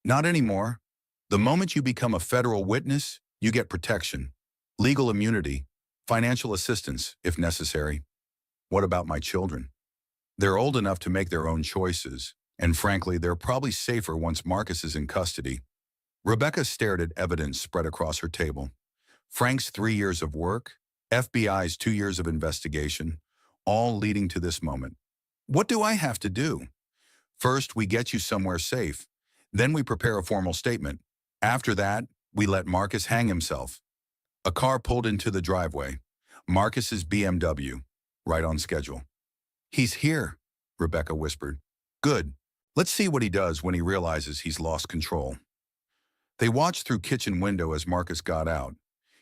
Not anymore. The moment you become a federal witness, you get protection, legal immunity, financial assistance, if necessary. What about my children? They're old enough to make their own choices, and frankly, they're probably safer once Marcus is in custody. Rebecca stared at evidence spread across her table. Frank's 3 years of work, FBI's 2 years of investigation, all leading to this moment. What do I have to do? First, we get you somewhere safe. Then we prepare a formal statement. After that, we let Marcus hang himself. A car pulled into the driveway. Marcus's BMW, right on schedule. He's here, Rebecca whispered. Good. Let's see what he does when he realizes he's lost control. They watched through kitchen window as Marcus got out.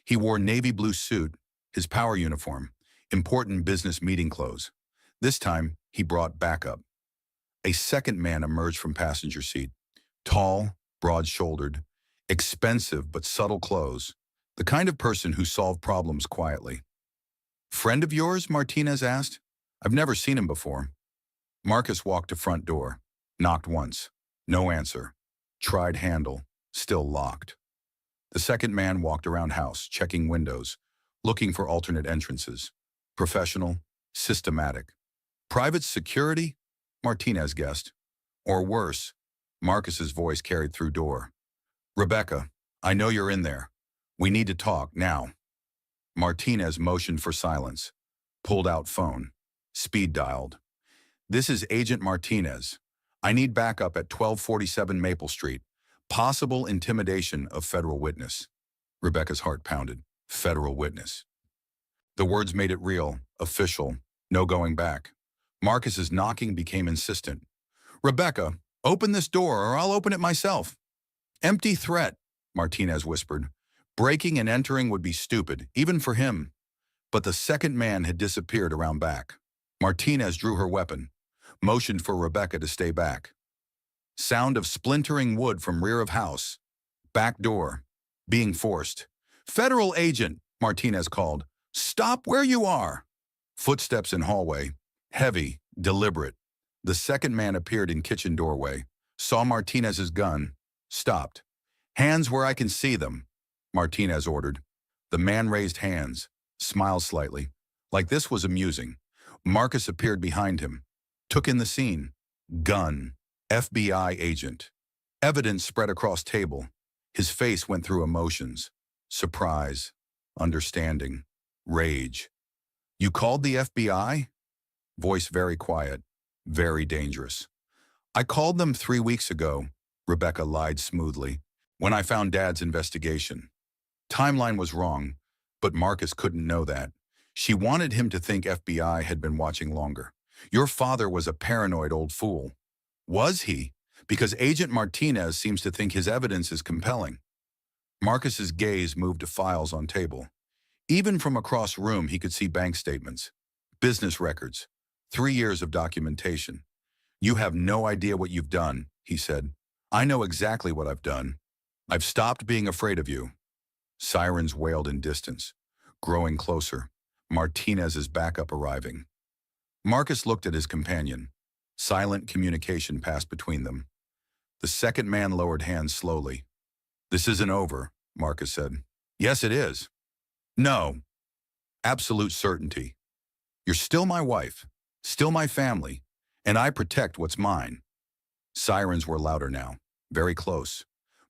He wore navy blue suit, his power uniform, important business meeting clothes. This time, he brought backup. A second man emerged from passenger seat. Tall, broad-shouldered, expensive but subtle clothes. The kind of person who solved problems quietly. Friend of yours? Martinez asked. I've never seen him before. Marcus walked to front door. Knocked once. No answer. Tried handle. Still locked. The second man walked around house, checking windows, looking for alternate entrances. Professional, systematic. Private security? Martinez guessed. Or worse, Marcus's voice carried through door. Rebecca, I know you're in there. We need to talk now. Martinez motioned for silence. Pulled out phone. Speed dialed. This is Agent Martinez. I need backup at 1247 Maple Street. Possible intimidation of federal witness. Rebecca's heart pounded. Federal witness. The words made it real, official, no going back. Marcus's knocking became insistent. Rebecca, open this door or I'll open it myself. Empty threat, Martinez whispered. Breaking and entering would be stupid, even for him. But the second man had disappeared around back. Martinez drew her weapon, motioned for Rebecca to stay back. Sound of splintering wood from rear of house. Back door. Being forced. Federal agent, Martinez called. Stop where you are. Footsteps in hallway. Heavy, deliberate. The second man appeared in kitchen doorway. Saw Martinez's gun. Stopped. Hands where I can see them, Martinez ordered. The man raised hands. Smiled slightly. Like this was amusing. Marcus appeared behind him. Took in the scene. Gun. FBI agent. Evidence spread across table. His face went through emotions. Surprise. Understanding. Rage. You called the FBI? Voice very quiet. Very dangerous. I called them 3 weeks ago, Rebecca lied smoothly, when I found Dad's investigation. Timeline was wrong, but Marcus couldn't know that. She wanted him to think FBI had been watching longer. Your father was a paranoid old fool. Was he? Because Agent Martinez seems to think his evidence is compelling. Marcus's gaze moved to files on table. Even from across room, he could see bank statements, business records, 3 years of documentation. You have no idea what you've done, he said. I know exactly what I've done. I've stopped being afraid of you. Sirens wailed in distance, growing closer. Martinez's backup arriving. Marcus looked at his companion. Silent communication passed between them. The second man lowered hands slowly. This isn't over, Marcus said. Yes, it is. No. Absolute certainty. You're still my wife, still my family, and I protect what's mine. Sirens were louder now, very close.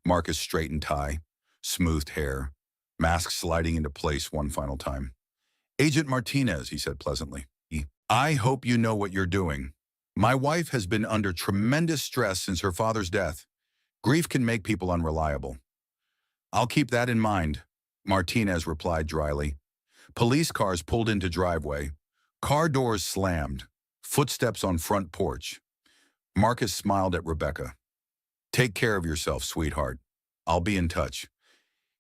Marcus' straightened tie, smoothed hair, mask sliding into place one final time. Agent Martinez, he said pleasantly. I hope you know what you're doing. My wife has been under tremendous stress since her father's death. Grief can make people unreliable. I'll keep that in mind, Martinez replied dryly. Police cars pulled into driveway. Car doors slammed. Footsteps on front porch. Marcus smiled at Rebecca. Take care of yourself, sweetheart. I'll be in touch.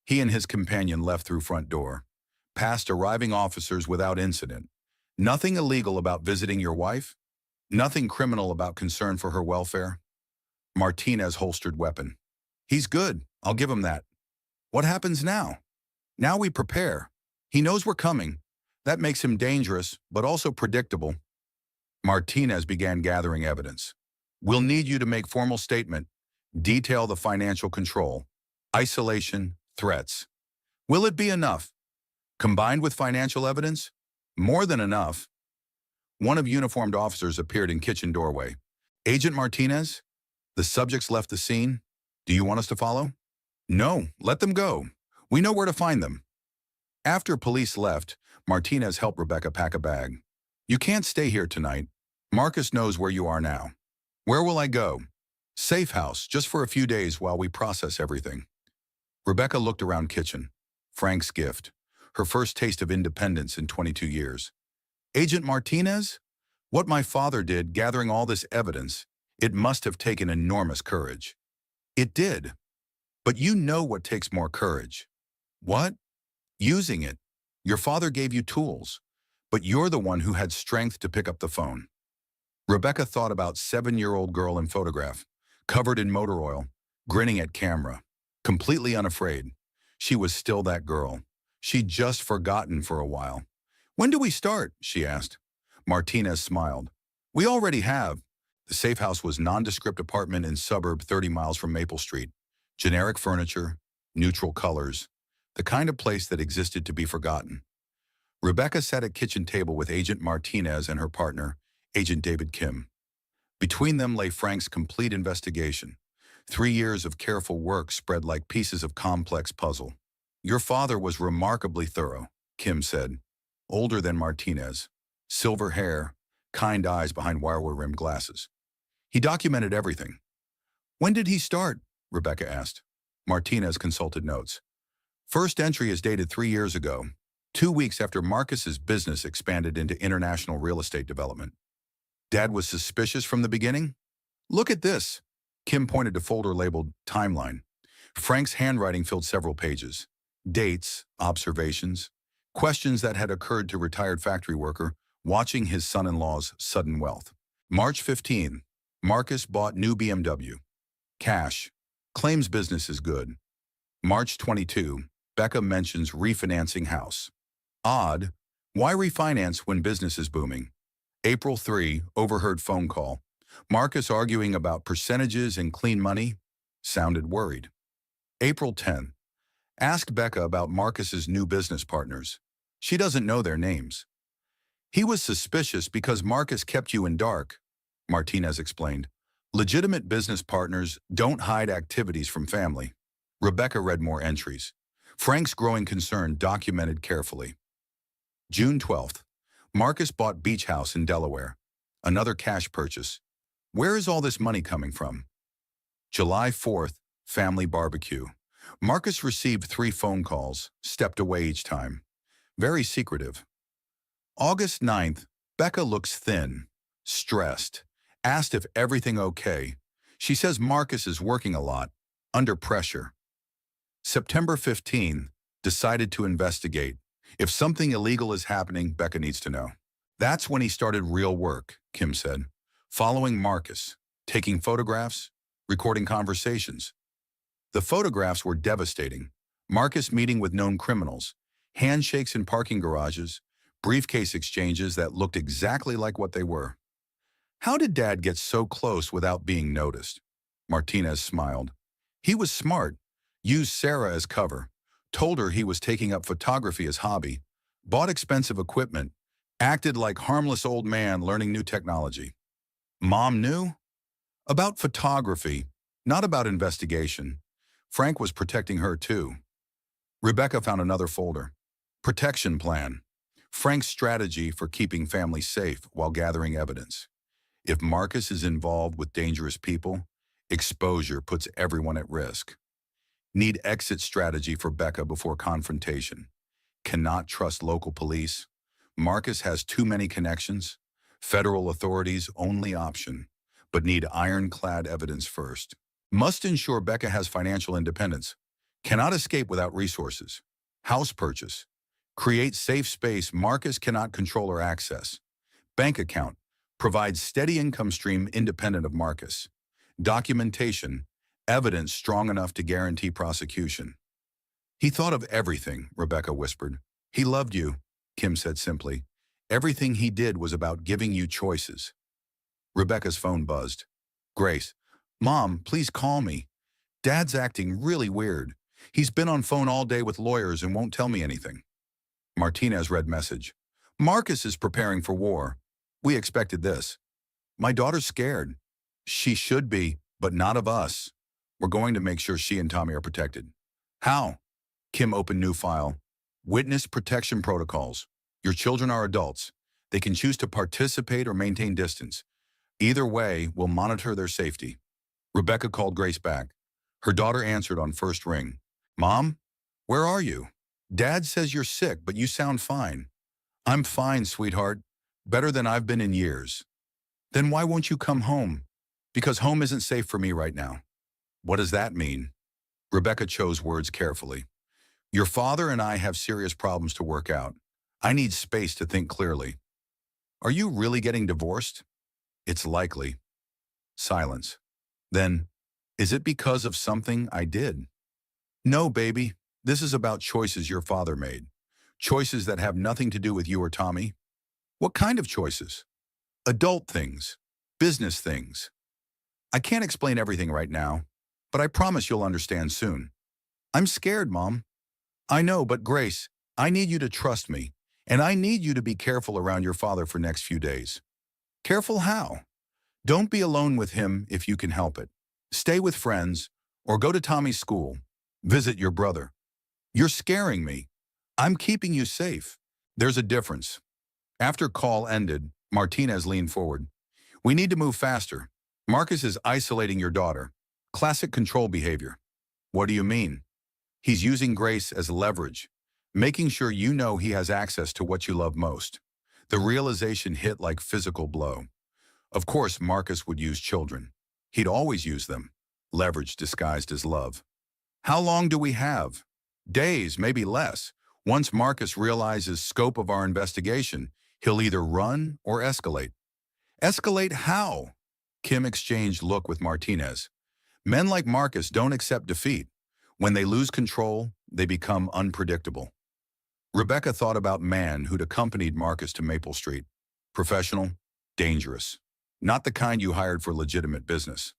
He and his companion left through front door, past arriving officers without incident. Nothing illegal about visiting your wife? Nothing criminal about concern for her welfare? Martinez holstered weapon. He's good. I'll give him that. What happens now? Now we prepare. He knows we're coming. That makes him dangerous, but also predictable. Martinez began gathering evidence. We'll need you to make formal statement, detail the financial control, isolation, threats. Will it be enough? Combined with financial evidence? More than enough. One of uniformed officers appeared in kitchen doorway. Agent Martinez? The subjects left the scene. Do you want us to follow? No, let them go. We know where to find them. After police left, Martinez helped Rebecca pack a bag. You can't stay here tonight. Marcus knows where you are now. Where will I go? Safe house, just for a few days while we process everything. Rebecca looked around kitchen. Frank's gift. Her first taste of independence in 22 years. Agent Martinez? What my father did gathering all this evidence, it must have taken enormous courage. It did. But you know what takes more courage. What? Using it. Your father gave you tools, but you're the one who had strength to pick up the phone. Rebecca thought about 7-year-old girl in photograph, covered in motor oil, grinning at camera, completely unafraid. She was still that girl. She'd just forgotten for a while. When do we start? She asked. Martinez smiled. We already have. The safe house was nondescript apartment in suburb 30 miles from Maple Street. Generic furniture, neutral colors, the kind of place that existed to be forgotten. Rebecca sat at kitchen table with Agent Martinez and her partner, Agent David Kim. Between them lay Frank's complete investigation. 3 years of careful work spread like pieces of complex puzzle. Your father was remarkably thorough, Kim said. Older than Martinez. Silver hair, kind eyes behind wire-rimmed glasses. He documented everything. When did he start? Rebecca asked. Martinez consulted notes. First entry is dated 3 years ago, 2 weeks after Marcus's business expanded into international real estate development. Dad was suspicious from the beginning? Look at this. Kim pointed to folder labeled Timeline. Frank's handwriting filled several pages. Dates, observations, questions that had occurred to retired factory worker watching his son-in-law's sudden wealth. March 15, Marcus bought new BMW. Cash. Claims business is good. March 22, Becca mentions refinancing house. Odd. Why refinance when business is booming? April 3, overheard phone call. Marcus arguing about percentages and clean money. Sounded worried. April 10. Asked Becca about Marcus's new business partners. She doesn't know their names. He was suspicious because Marcus kept you in dark, Martinez explained. Legitimate business partners don't hide activities from family. Rebecca read more entries. Frank's growing concern documented carefully. June 12th. Marcus bought beach house in Delaware. Another cash purchase. Where is all this money coming from? July 4th. Family barbecue. Marcus received 3 phone calls, stepped away each time. Very secretive. August 9th. Becca looks thin, stressed. Asked if everything okay. She says Marcus is working a lot, under pressure. September 15th. Decided to investigate. If something illegal is happening, Becca needs to know. That's when he started real work, Kim said. Following Marcus, taking photographs, recording conversations. The photographs were devastating. Marcus meeting with known criminals, handshakes in parking garages, briefcase exchanges that looked exactly like what they were. How did Dad get so close without being noticed? Martinez smiled. He was smart, used Sarah as cover, told her he was taking up photography as hobby, bought expensive equipment, acted like harmless old man learning new technology. Mom knew? About photography, not about investigation. Frank was protecting her too. Rebecca found another folder. Protection plan. Frank's strategy for keeping families safe while gathering evidence. If Marcus is involved with dangerous people, exposure puts everyone at risk. Need exit strategy for Becca before confrontation. Cannot trust local police. Marcus has too many connections. Federal authorities only option, but need ironclad evidence first. Must ensure Becca has financial independence. Cannot escape without resources. House purchase. Create safe space Marcus cannot control or access. Bank account. Provides steady income stream independent of Marcus. Documentation. Evidence strong enough to guarantee prosecution. He thought of everything, Rebecca whispered. He loved you, Kim said simply. Everything he did was about giving you choices. Rebecca's phone buzzed. Grace. Mom, please call me. Dad's acting really weird. He's been on phone all day with lawyers and won't tell me anything. Martinez read message. Marcus is preparing for war. We expected this. My daughter's scared. She should be, but not of us. We're going to make sure she and Tommy are protected. How? Kim opened new file. Witness protection protocols. Your children are adults. They can choose to participate or maintain distance. Either way, we'll monitor their safety. Rebecca called Grace back. Her daughter answered on first ring. Mom, where are you? Dad says you're sick, but you sound fine. I'm fine, sweetheart. Better than I've been in years. Then why won't you come home? Because home isn't safe for me right now. What does that mean? Rebecca chose words carefully. Your father and I have serious problems to work out. I need space to think clearly. Are you really getting divorced? It's likely. Silence. Then, is it because of something I did? No, baby. This is about choices your father made. Choices that have nothing to do with you or Tommy. What kind of choices? Adult things. Business things. I can't explain everything right now, but I promise you'll understand soon. I'm scared, Mom. I know, but Grace, I need you to trust me, and I need you to be careful around your father for next few days. Careful how? Don't be alone with him if you can help it. Stay with friends, or go to Tommy's school. Visit your brother. You're scaring me. I'm keeping you safe. There's a difference. After call ended, Martinez leaned forward. We need to move faster. Marcus is isolating your daughter. Classic control behavior. What do you mean? He's using Grace as leverage, making sure you know he has access to what you love most. The realization hit like physical blow. Of course, Marcus would use children. He'd always use them. Leverage disguised as love. How long do we have? Days, maybe less. Once Marcus realizes scope of our investigation, he'll either run or escalate. Escalate how? Kim exchanged look with Martinez. Men like Marcus don't accept defeat. When they lose control, they become unpredictable. Rebecca thought about man who'd accompanied Marcus to Maple Street. Professional, dangerous. Not the kind you hired for legitimate business.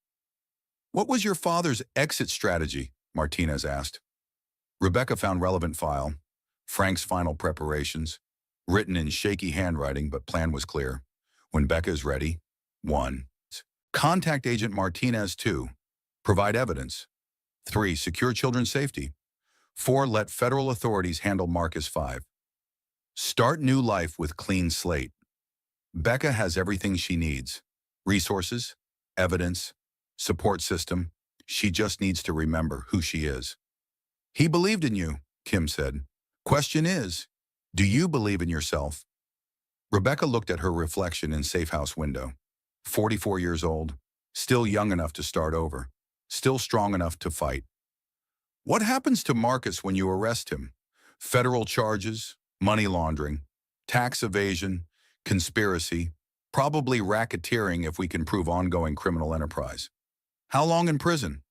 What was your father's exit strategy? Martinez asked. Rebecca found relevant file. Frank's final preparations. Written in shaky handwriting, but plan was clear. When Becca is ready. 1. Contact Agent Martinez 2. Provide evidence. 3. Secure children's safety. 4. Let federal authorities handle Marcus 5. Start new life with clean slate. Becca has everything she needs. Resources, evidence, support system. She just needs to remember who she is. He believed in you, Kim said. Question is, do you believe in yourself? Rebecca looked at her reflection in safe house window. 44 years old, still young enough to start over, still strong enough to fight. What happens to Marcus when you arrest him? Federal charges, money laundering, tax evasion, conspiracy, probably racketeering if we can prove ongoing criminal enterprise. How long in prison?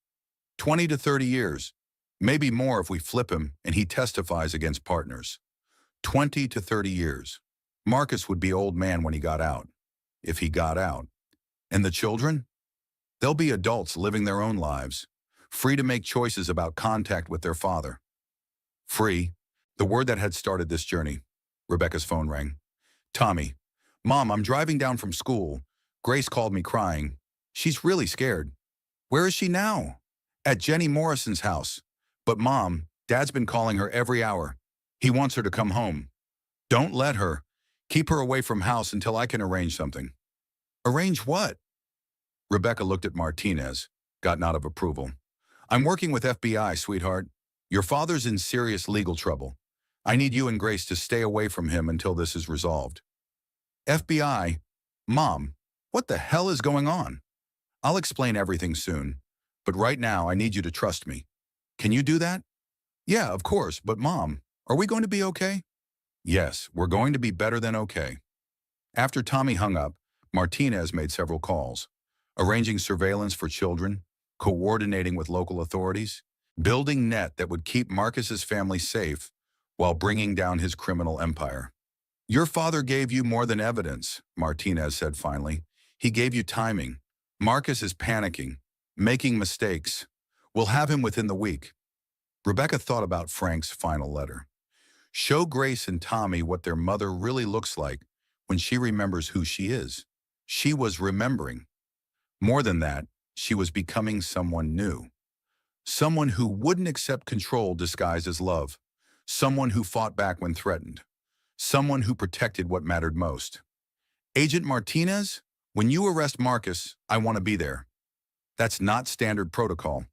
20 to 30 years. Maybe more if we flip him and he testifies against partners. 20 to 30 years. Marcus would be old man when he got out. If he got out. And the children? They'll be adults living their own lives, free to make choices about contact with their father. Free, the word that had started this journey. Rebecca's phone rang. Tommy. Mom, I'm driving down from school. Grace called me crying. She's really scared. Where is she now? At Jenny Morrison's house. But Mom, Dad's been calling her every hour. He wants her to come home. Don't let her. Keep her away from house until I can arrange something. Arrange what? Rebecca looked at Martinez, got nod of approval. I'm working with FBI, sweetheart. Your father's in serious legal trouble. I need you and Grace to stay away from him until this is resolved. FBI? Mom, what the hell is going on? I'll explain everything soon, but right now I need you to trust me. Can you do that? Yeah, of course, but Mom, are we going to be okay? Yes, we're going to be better than okay. After Tommy hung up, Martinez made several calls, arranging surveillance for children, coordinating with local authorities, building net that would keep Marcus's family safe while bringing down his criminal empire. Your father gave you more than evidence, Martinez said finally. He gave you timing. Marcus is panicking, making mistakes. We'll have him within the week. Rebecca thought about Frank's final letter. Show Grace and Tommy what their mother really looks like when she remembers who she is. She was remembering. More than that, she was becoming someone new. Someone who wouldn't accept control disguised as love. Someone who fought back when threatened. Someone who protected what mattered most. Agent Martinez, when you arrest Marcus, I want to be there. That's not standard protocol.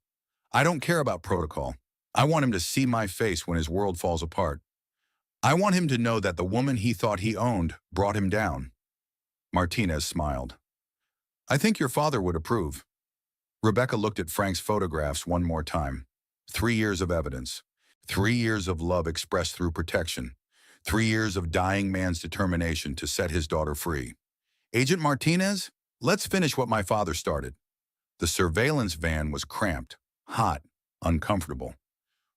I don't care about protocol. I want him to see my face when his world falls apart. I want him to know that the woman he thought he owned brought him down. Martinez smiled. I think your father would approve. Rebecca looked at Frank's photographs one more time. 3 years of evidence. 3 years of love expressed through protection. 3 years of dying man's determination to set his daughter free. Agent Martinez, let's finish what my father started. The surveillance van was cramped, hot, uncomfortable.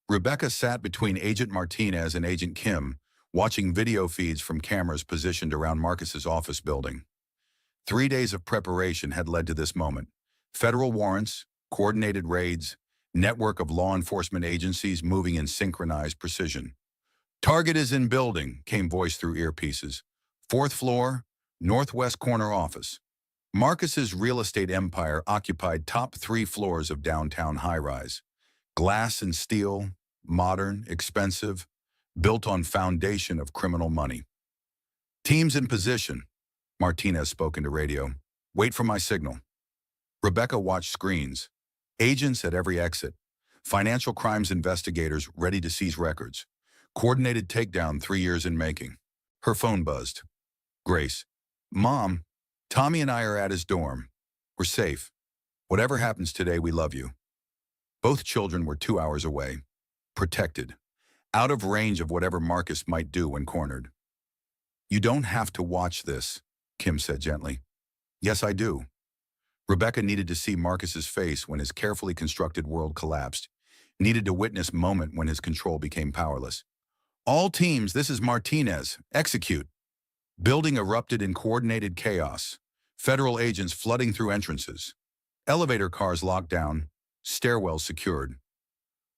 Rebecca sat between Agent Martinez and Agent Kim, watching video feeds from cameras positioned around Marcus's office building. 3 days of preparation had led to this moment. Federal warrants, coordinated raids, network of law enforcement agencies moving in synchronized precision. Target is in building, came voice through earpieces. 4th floor, northwest corner office. Marcus's real estate empire occupied top 3 floors of downtown high-rise. Glass and steel, modern, expensive, built on foundation of criminal money. Teams in position, Martinez spoke into radio. Wait for my signal. Rebecca watched screens. Agents at every exit. Financial crimes investigators ready to seize records. Coordinated takedown 3 years in making. Her phone buzzed. Grace. Mom, Tommy and I are at his dorm. We're safe. Whatever happens today, we love you. Both children were 2 hours away. Protected. Out of range of whatever Marcus might do when cornered. You don't have to watch this, Kim said gently. Yes, I do. Rebecca needed to see Marcus's face when his carefully constructed world collapsed. Needed to witness moment when his control became powerless. All teams, this is Martinez. Execute. Building erupted in coordinated chaos. Federal agents flooding through entrances. Elevator cars locked down. Stairwells secured.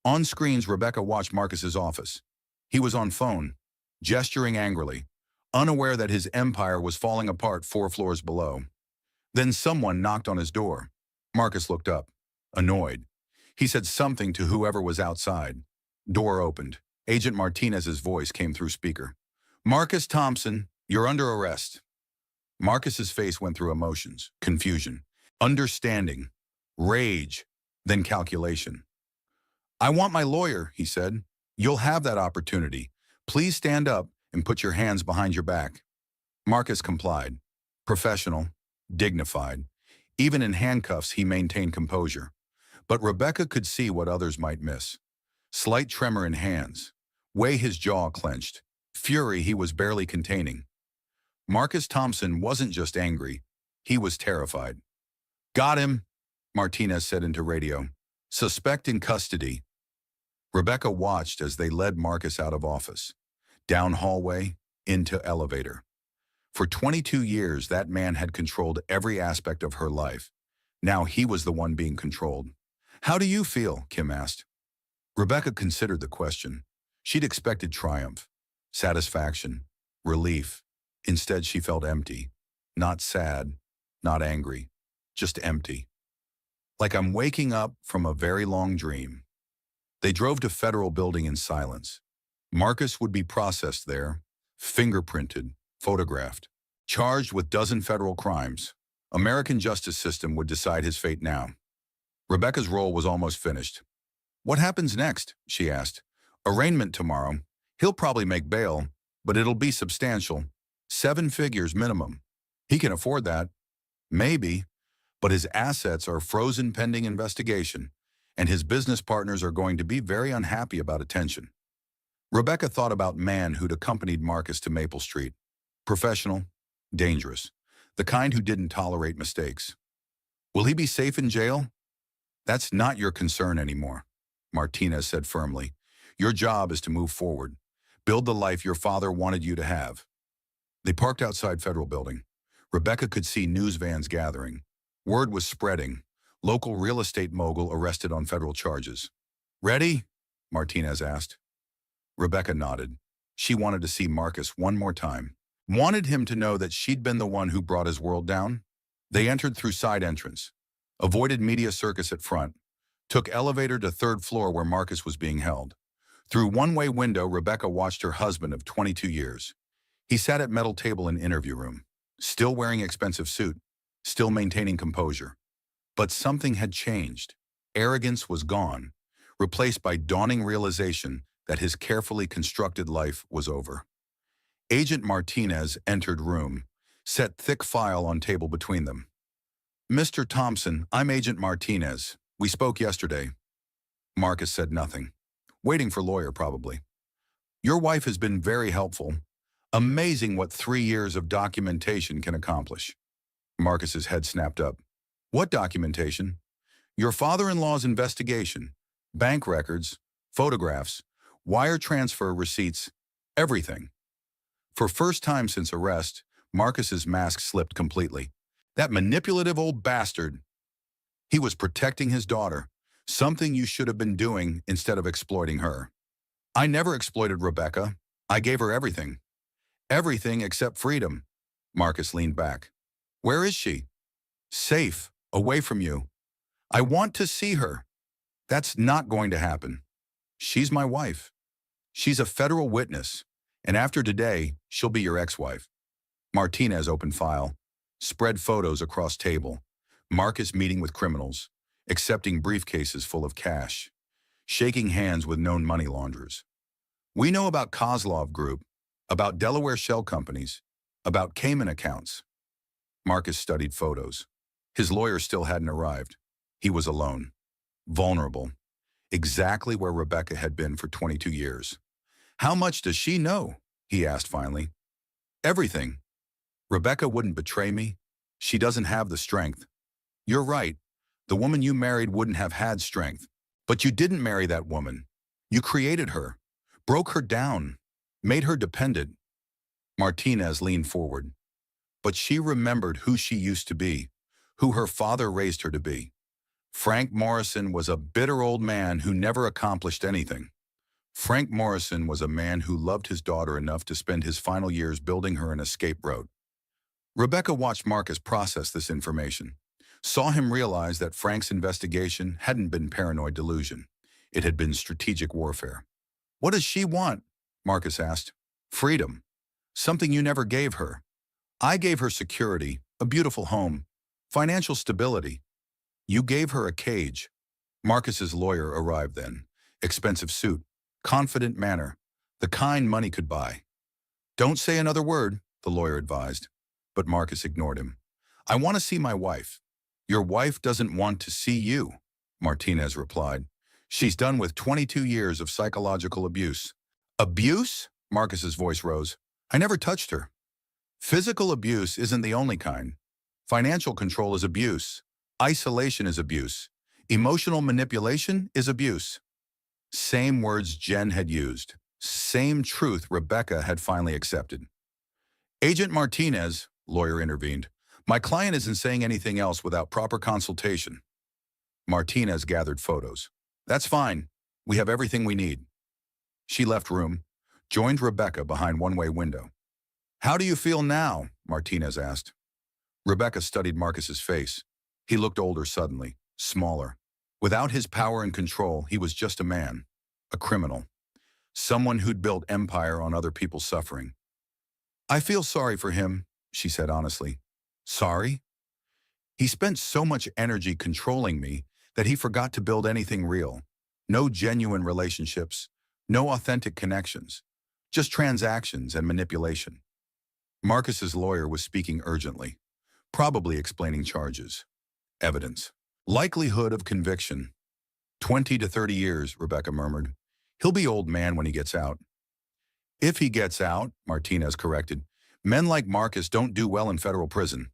On screens, Rebecca watched Marcus's office. He was on phone, gesturing angrily, unaware that his empire was falling apart 4 floors below. Then someone knocked on his door. Marcus looked up, annoyed. He said something to whoever was outside. Door opened. Agent Martinez's voice came through speaker. Marcus Thompson, you're under arrest. Marcus's face went through emotions, confusion, understanding, rage, then calculation. I want my lawyer, he said. You'll have that opportunity. Please stand up and put your hands behind your back. Marcus complied. Professional, dignified. Even in handcuffs, he maintained composure. But Rebecca could see what others might miss. Slight tremor in hands. Way his jaw clenched. Fury he was barely containing. Marcus Thompson wasn't just angry. He was terrified. Got him, Martinez said into radio. Suspect in custody. Rebecca watched as they led Marcus out of office. Down hallway, into elevator. For 22 years, that man had controlled every aspect of her life. Now he was the one being controlled. How do you feel? Kim asked. Rebecca considered the question. She'd expected triumph, satisfaction, relief. Instead, she felt empty. Not sad, not angry, just empty. Like I'm waking up from a very long dream. They drove to Federal Building in silence. Marcus would be processed there, fingerprinted, photographed, charged with dozen federal crimes. American justice system would decide his fate now. Rebecca's role was almost finished. "What happens next?" she asked. "Arraignment tomorrow. He'll probably make bail, but it'll be substantial. 7 figures minimum. He can afford that. Maybe, but his assets are frozen pending investigation, and his business partners are going to be very unhappy about attention." Rebecca thought about man who'd accompanied Marcus to Maple Street. Professional, dangerous, the kind who didn't tolerate mistakes. "Will he be safe in jail?" "That's not your concern anymore," Martinez said firmly. "Your job is to move forward. Build the life your father wanted you to have." They parked outside Federal Building. Rebecca could see news vans gathering. Word was spreading. Local real estate mogul arrested on federal charges. "Ready?" Martinez asked. Rebecca nodded. She wanted to see Marcus one more time. Wanted him to know that she'd been the one who brought his world down. They entered through side entrance, avoided media circus at front, took elevator to 3rd floor where Marcus was being held. Through one-way window, Rebecca watched her husband of 22 years. He sat at metal table in interview room, still wearing expensive suit, still maintaining composure. But something had changed. Arrogance was gone, replaced by dawning realization that his carefully constructed life was over. Agent Martinez entered room, set thick file on table between them. "Mr. Thompson, I'm Agent Martinez. We spoke yesterday." Marcus said nothing. Waiting for lawyer, probably. "Your wife has been very helpful. Amazing what 3 years of documentation can accomplish." Marcus's head snapped up. "What documentation?" "Your father-in-law's investigation. Bank records, photographs, wire transfer receipts, everything." For first time since arrest, Marcus's mask slipped completely. That manipulative old bastard. He was protecting his daughter, something you should have been doing instead of exploiting her. "I never exploited Rebecca. I gave her everything." "Everything except freedom." Marcus leaned back. "Where is she?" "Safe, away from you." "I want to see her." "That's not going to happen." "She's my wife. She's a federal witness, and after today, she'll be your ex-wife." Martinez opened file, spread photos across table. Marcus meeting with criminals, accepting briefcases full of cash, shaking hands with known money launderers. "We know about Kozlov Group, about Delaware shell companies, about Cayman accounts." Marcus studied photos. His lawyer still hadn't arrived. He was alone, vulnerable, exactly where Rebecca had been for 22 years. "How much does she know?" he asked finally. "Everything. Rebecca wouldn't betray me. She doesn't have the strength." "You're right. The woman you married wouldn't have had strength. But you didn't marry that woman. You created her, broke her down, made her dependent." Martinez leaned forward. "But she remembered who she used to be, who her father raised her to be. Frank Morrison was a bitter old man who never accomplished anything. Frank Morrison was a man who loved his daughter enough to spend his final years building her an escape route." Rebecca watched Marcus process this information, saw him realize that Frank's investigation hadn't been paranoid delusion. It had been strategic warfare. "What does she want?" Marcus asked. "Freedom. Something you never gave her. I gave her security, a beautiful home, financial stability. You gave her a cage." Marcus's lawyer arrived then. Expensive suit, confident manner, the kind money could buy. "Don't say another word," the lawyer advised. But Marcus ignored him. "I want to see my wife." "Your wife doesn't want to see you," Martinez replied. "She's done with 22 years of psychological abuse." "Abuse?" Marcus's voice rose. "I never touched her." "Physical abuse isn't the only kind. Financial control is abuse. Isolation is abuse. Emotional manipulation is abuse." Same words Jen had used. Same truth Rebecca had finally accepted. "Agent Martinez," lawyer intervened, "my client isn't saying anything else without proper consultation." Martinez gathered photos. "That's fine. We have everything we need." She left room, joined Rebecca behind one-way window. "How do you feel now?" Martinez asked. Rebecca studied Marcus's face. He looked older suddenly, smaller. Without his power and control, he was just a man, a criminal, someone who'd built empire on other people's suffering. I feel sorry for him, she said honestly. Sorry? He spent so much energy controlling me that he forgot to build anything real. No genuine relationships, no authentic connections, just transactions and manipulation. Marcus's lawyer was speaking urgently, probably explaining charges. Evidence. Likelihood of conviction. 20 to 30 years, Rebecca murmured. He'll be old man when he gets out. If he gets out, Martinez corrected, men like Marcus don't do well in federal prison.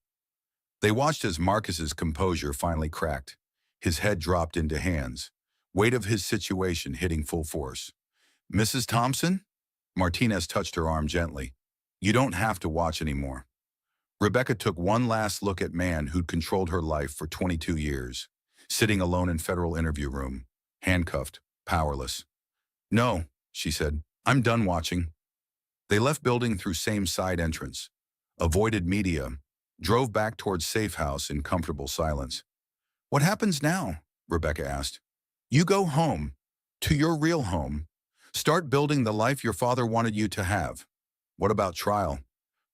They watched as Marcus's composure finally cracked. His head dropped into hands, weight of his situation hitting full force. Mrs. Thompson? Martinez touched her arm gently. You don't have to watch anymore. Rebecca took one last look at man who'd controlled her life for 22 years, sitting alone in federal interview room, handcuffed, powerless. No, she said, I'm done watching. They left building through same side entrance, avoided media, drove back towards safe house in comfortable silence. What happens now? Rebecca asked. You go home, to your real home. Start building the life your father wanted you to have. What about trial?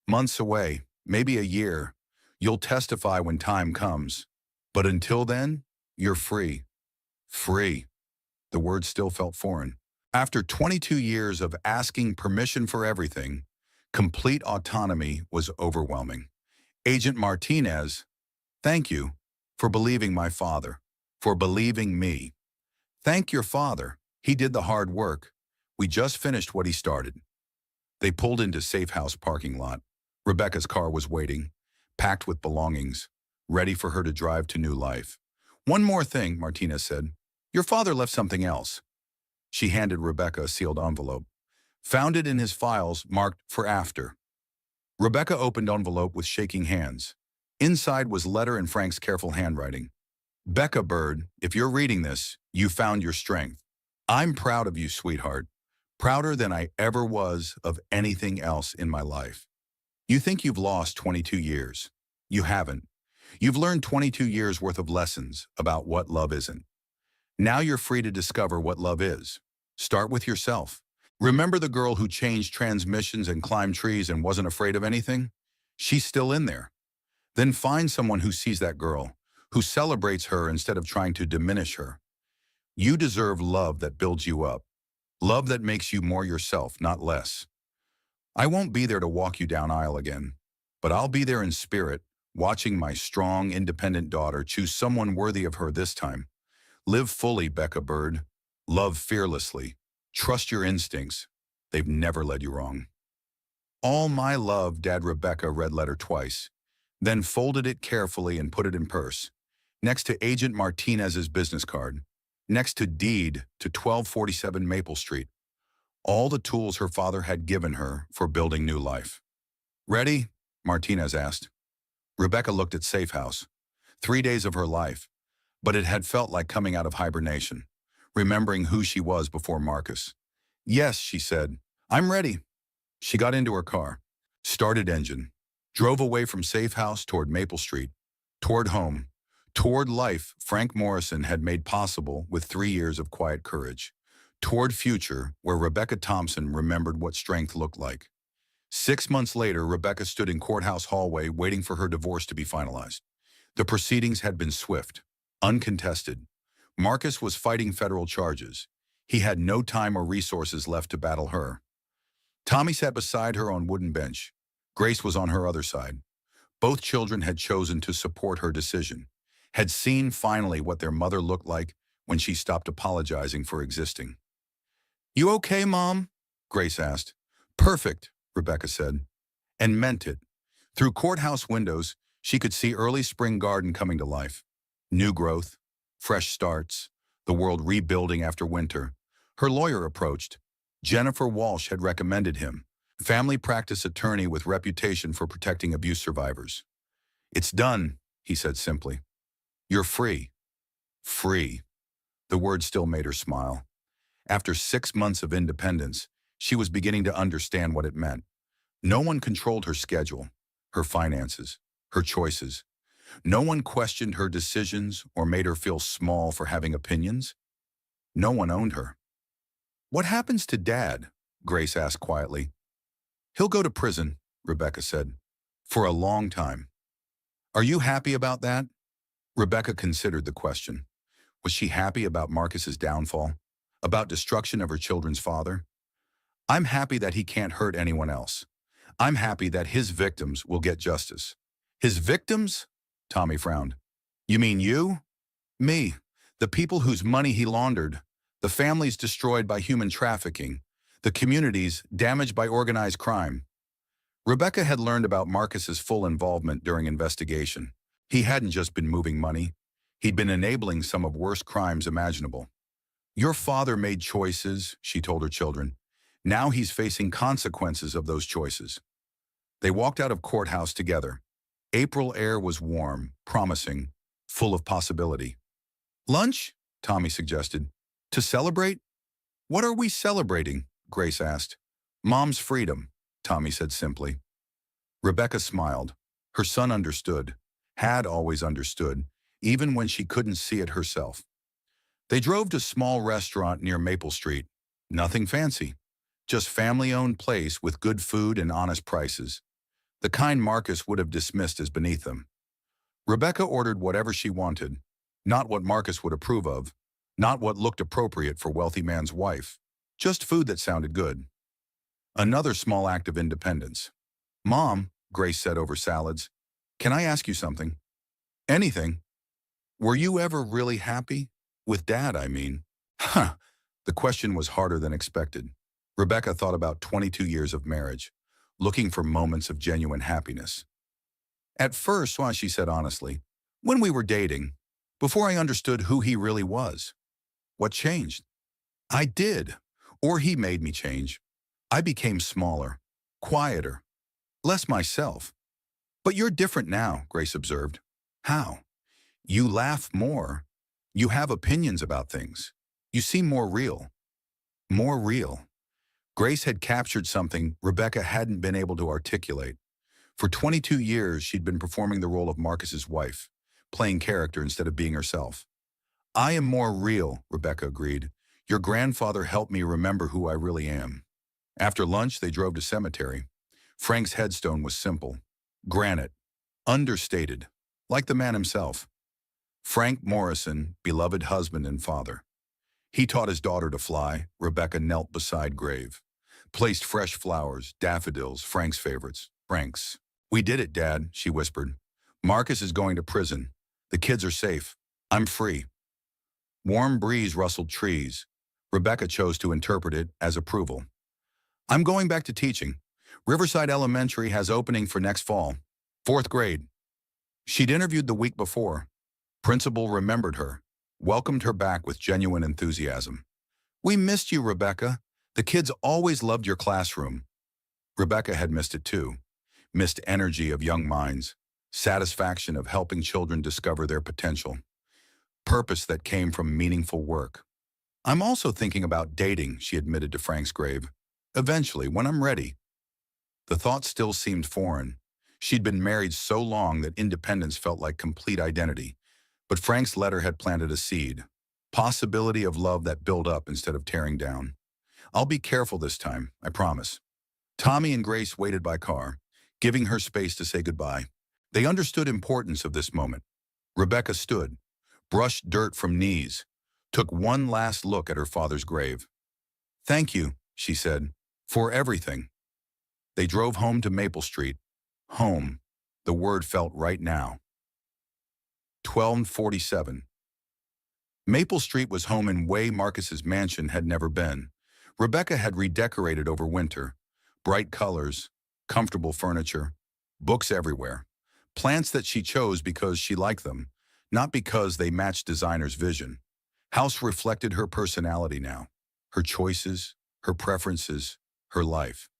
Months away, maybe a year. You'll testify when time comes. But until then, you're free. Free. The word still felt foreign. After 22 years of asking permission for everything, complete autonomy was overwhelming. Agent Martinez, thank you for believing my father, for believing me. Thank your father. He did the hard work. We just finished what he started. They pulled into safe house parking lot. Rebecca's car was waiting, packed with belongings, ready for her to drive to new life. One more thing, Martinez said. Your father left something else. She handed Rebecca a sealed envelope. Found it in his files marked for after. Rebecca opened envelope with shaking hands. Inside was letter in Frank's careful handwriting. Becca Bird, if you're reading this, you found your strength. I'm proud of you, sweetheart. Prouder than I ever was of anything else in my life. You think you've lost 22 years. You haven't. You've learned 22 years worth of lessons about what love isn't. Now you're free to discover what love is. Start with yourself. Remember the girl who changed transmissions and climbed trees and wasn't afraid of anything? She's still in there. Then find someone who sees that girl, who celebrates her instead of trying to diminish her. You deserve love that builds you up. Love that makes you more yourself, not less. I won't be there to walk you down aisle again, but I'll be there in spirit, watching my strong, independent daughter choose someone worthy of her this time. Live fully, Becca Bird. Love fearlessly. Trust your instincts. They've never led you wrong. All my love, Dad. Rebecca read letter twice, then folded it carefully and put it in purse, next to Agent Martinez's business card, next to deed to 1247 Maple Street. All the tools her father had given her for building new life. Ready? Martinez asked. Rebecca looked at Safe House. 3 days of her life, but it had felt like coming out of hibernation, remembering who she was before Marcus. Yes, she said. I'm ready. She got into her car, started engine, drove away from Safe House toward Maple Street, toward home, toward life Frank Morrison had made possible with 3 years of quiet courage, toward future where Rebecca Thompson remembered what strength looked like. 6 months later, Rebecca stood in courthouse hallway waiting for her divorce to be finalized. The proceedings had been swift, uncontested. Marcus was fighting federal charges. He had no time or resources left to battle her. Tommy sat beside her on wooden bench. Grace was on her other side. Both children had chosen to support her decision, had seen finally what their mother looked like when she stopped apologizing for existing. You okay, Mom? Grace asked. Perfect, Rebecca said, and meant it. Through courthouse windows, she could see early spring garden coming to life. New growth, fresh starts, the world rebuilding after winter. Her lawyer approached. Jennifer Walsh had recommended him, family practice attorney with reputation for protecting abuse survivors. It's done, he said simply. You're free. Free. The word still made her smile. After 6 months of independence, she was beginning to understand what it meant. No one controlled her schedule, her finances, her choices. No one questioned her decisions or made her feel small for having opinions. No one owned her. What happens to Dad? Grace asked quietly. He'll go to prison, Rebecca said. For a long time. Are you happy about that? Rebecca considered the question. Was she happy about Marcus's downfall? About destruction of her children's father? I'm happy that he can't hurt anyone else. I'm happy that his victims will get justice. His victims? Tommy frowned. You mean you? Me. The people whose money he laundered. The families destroyed by human trafficking. The communities damaged by organized crime. Rebecca had learned about Marcus's full involvement during investigation. He hadn't just been moving money. He'd been enabling some of worst crimes imaginable. Your father made choices, she told her children. Now he's facing consequences of those choices. They walked out of courthouse together. April air was warm, promising, full of possibility. Lunch? Tommy suggested. To celebrate? What are we celebrating? Grace asked. Mom's freedom, Tommy said simply. Rebecca smiled. Her son understood, had always understood, even when she couldn't see it herself. They drove to a small restaurant near Maple Street. Nothing fancy, just family-owned place with good food and honest prices. The kind Marcus would have dismissed as beneath them. Rebecca ordered whatever she wanted, not what Marcus would approve of, not what looked appropriate for wealthy man's wife, just food that sounded good. Another small act of independence. Mom, Grace said over salads, can I ask you something? Anything. Were you ever really happy? With Dad, I mean. Huh. The question was harder than expected. Rebecca thought about 22 years of marriage, looking for moments of genuine happiness. At first, she said honestly, when we were dating, before I understood who he really was. What changed? I did, or he made me change. I became smaller, quieter, less myself. But you're different now, Grace observed. How? You laugh more. You have opinions about things. You seem more real. More real. Grace had captured something Rebecca hadn't been able to articulate. For 22 years, she'd been performing the role of Marcus's wife, playing character instead of being herself. I am more real, Rebecca agreed. Your grandfather helped me remember who I really am. After lunch, they drove to cemetery. Frank's headstone was simple. Granite. Understated. Like the man himself. Frank Morrison, beloved husband and father. He taught his daughter to fly. Rebecca knelt beside grave. Placed fresh flowers, daffodils, Frank's favorites. Frank's. We did it, Dad, she whispered. Marcus is going to prison. The kids are safe. I'm free. Warm breeze rustled trees. Rebecca chose to interpret it as approval. I'm going back to teaching. Riverside Elementary has opening for next fall. 4th grade. She'd interviewed the week before. Principal remembered her, welcomed her back with genuine enthusiasm. We missed you, Rebecca. The kids always loved your classroom. Rebecca had missed it too. Missed energy of young minds, satisfaction of helping children discover their potential, purpose that came from meaningful work. I'm also thinking about dating, she admitted to Frank's grave. Eventually, when I'm ready. The thought still seemed foreign. She'd been married so long that independence felt like complete identity. But Frank's letter had planted a seed. Possibility of love that built up instead of tearing down. I'll be careful this time, I promise. Tommy and Grace waited by car, giving her space to say goodbye. They understood importance of this moment. Rebecca stood, brushed dirt from knees, took one last look at her father's grave. Thank you, she said, for everything. They drove home to Maple Street. Home. The word felt right now. 1247. Maple Street was home in a way Marcus's mansion had never been. Rebecca had redecorated over winter. Bright colors, comfortable furniture, books everywhere. Plants that she chose because she liked them, not because they matched designer's vision. House reflected her personality now, her choices, her preferences, her life.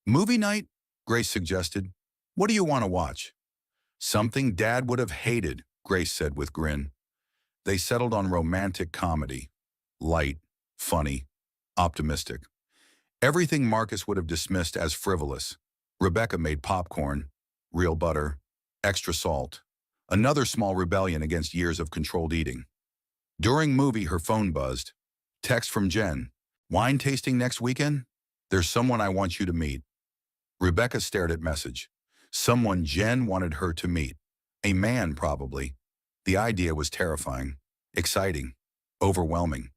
Movie night? Grace suggested. What do you want to watch? Something Dad would have hated, Grace said with grin. They settled on romantic comedy. Light, funny, optimistic. Everything Marcus would have dismissed as frivolous. Rebecca made popcorn, real butter, extra salt. Another small rebellion against years of controlled eating. During movie, her phone buzzed. Text from Jen. Wine tasting next weekend? There's someone I want you to meet. Rebecca stared at message. Someone Jen wanted her to meet. A man, probably. The idea was terrifying, exciting, overwhelming.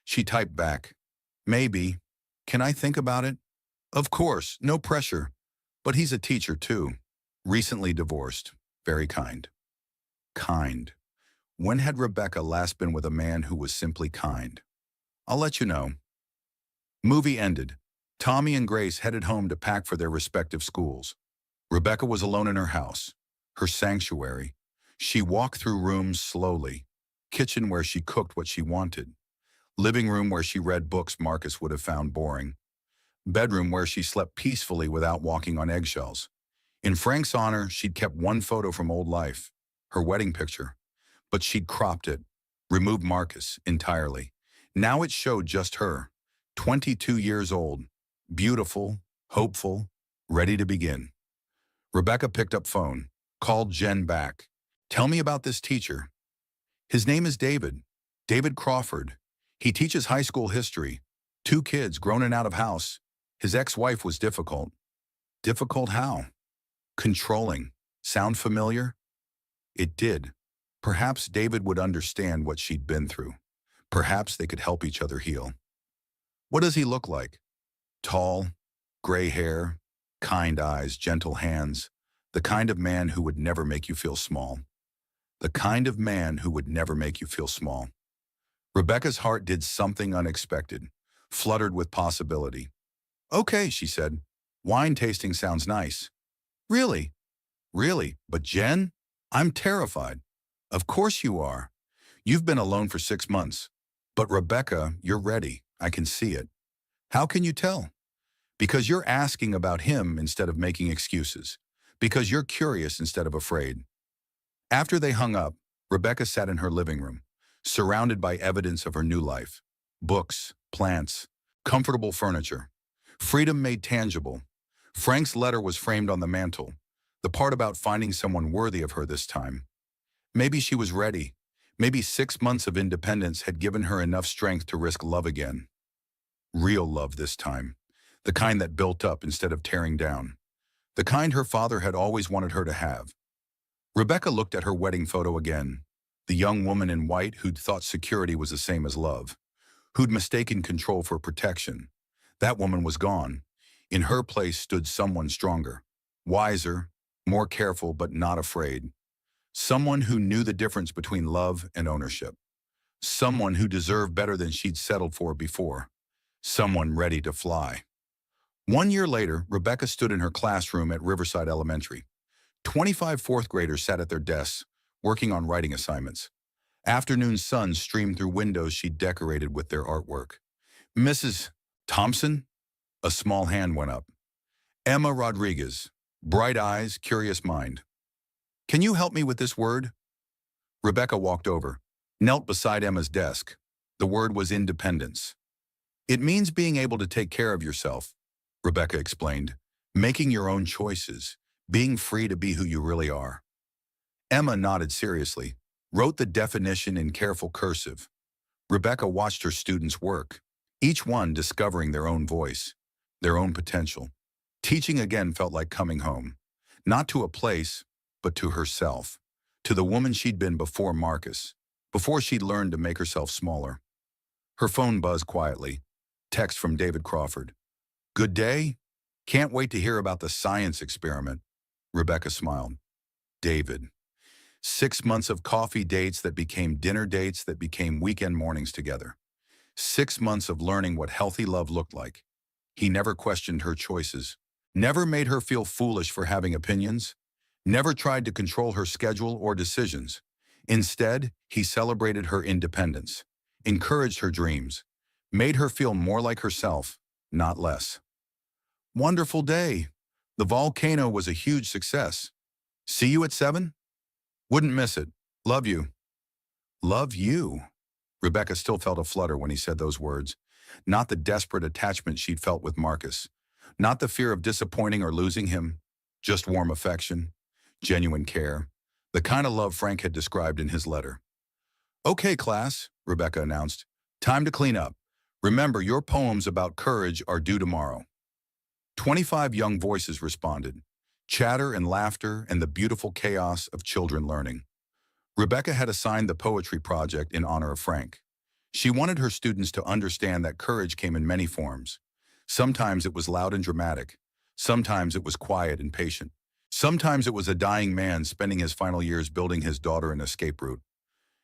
She typed back, maybe. Can I think about it? Of course, no pressure. But he's a teacher too. Recently divorced. Very kind. Kind. When had Rebecca last been with a man who was simply kind? I'll let you know. Movie ended. Tommy and Grace headed home to pack for their respective schools. Rebecca was alone in her house, her sanctuary. She walked through rooms slowly. Kitchen where she cooked what she wanted. Living room where she read books Marcus would have found boring. Bedroom where she slept peacefully without walking on eggshells. In Frank's honor, she'd kept one photo from old life, her wedding picture. But she'd cropped it, removed Marcus entirely. Now it showed just her, 22 years old, beautiful, hopeful, ready to begin. Rebecca picked up phone, called Jen back. Tell me about this teacher. His name is David. David Crawford. He teaches high school history. 2 kids grown and out of house. His ex-wife was difficult. Difficult how? Controlling. Sound familiar? It did. Perhaps David would understand what she'd been through. Perhaps they could help each other heal. What does he look like? Tall, gray hair, kind eyes, gentle hands. The kind of man who would never make you feel small. The kind of man who would never make you feel small. Rebecca's heart did something unexpected, fluttered with possibility. Okay, she said. Wine tasting sounds nice. Really? Really? But Jen? I'm terrified. Of course you are. You've been alone for 6 months. But Rebecca, you're ready. I can see it. How can you tell? Because you're asking about him instead of making excuses. Because you're curious instead of afraid. After they hung up, Rebecca sat in her living room, surrounded by evidence of her new life. Books, plants, comfortable furniture. Freedom made tangible. Frank's letter was framed on the mantel, the part about finding someone worthy of her this time. Maybe she was ready. Maybe 6 months of independence had given her enough strength to risk love again. Real love this time. The kind that built up instead of tearing down. The kind her father had always wanted her to have. Rebecca looked at her wedding photo again. The young woman in white who'd thought security was the same as love. Who'd mistaken control for protection. That woman was gone. In her place stood someone stronger. Wiser, more careful but not afraid. Someone who knew the difference between love and ownership. Someone who deserved better than she'd settled for before. Someone ready to fly. 1 year later, Rebecca stood in her classroom at Riverside Elementary. 25 fourth graders sat at their desks, working on writing assignments. Afternoon sun streamed through windows she'd decorated with their artwork. Mrs. Thompson? A small hand went up. Emma Rodriguez. Bright eyes, curious mind. Can you help me with this word? Rebecca walked over, knelt beside Emma's desk. The word was independence. It means being able to take care of yourself, Rebecca explained. Making your own choices, being free to be who you really are. Emma nodded seriously, wrote the definition in careful cursive. Rebecca watched her students work, each one discovering their own voice, their own potential. Teaching again felt like coming home, not to a place, but to herself, to the woman she'd been before Marcus, before she'd learned to make herself smaller. Her phone buzzed quietly. Text from David Crawford. Good day? Can't wait to hear about the science experiment. Rebecca smiled. David. 6 months of coffee dates that became dinner dates that became weekend mornings together. 6 months of learning what healthy love looked like. He never questioned her choices, never made her feel foolish for having opinions, never tried to control her schedule or decisions. Instead, he celebrated her independence, encouraged her dreams, made her feel more like herself, not less. Wonderful day. The volcano was a huge success. See you at 7? Wouldn't miss it. Love you. Love you. Rebecca still felt a flutter when he said those words. Not the desperate attachment she'd felt with Marcus. Not the fear of disappointing or losing him. Just warm affection. Genuine care. The kind of love Frank had described in his letter. Okay, class, Rebecca announced. Time to clean up. Remember, your poems about courage are due tomorrow. 25 young voices responded, chatter and laughter and the beautiful chaos of children learning. Rebecca had assigned the poetry project in honor of Frank. She wanted her students to understand that courage came in many forms. Sometimes it was loud and dramatic. Sometimes it was quiet and patient. Sometimes it was a dying man spending his final years building his daughter an escape route.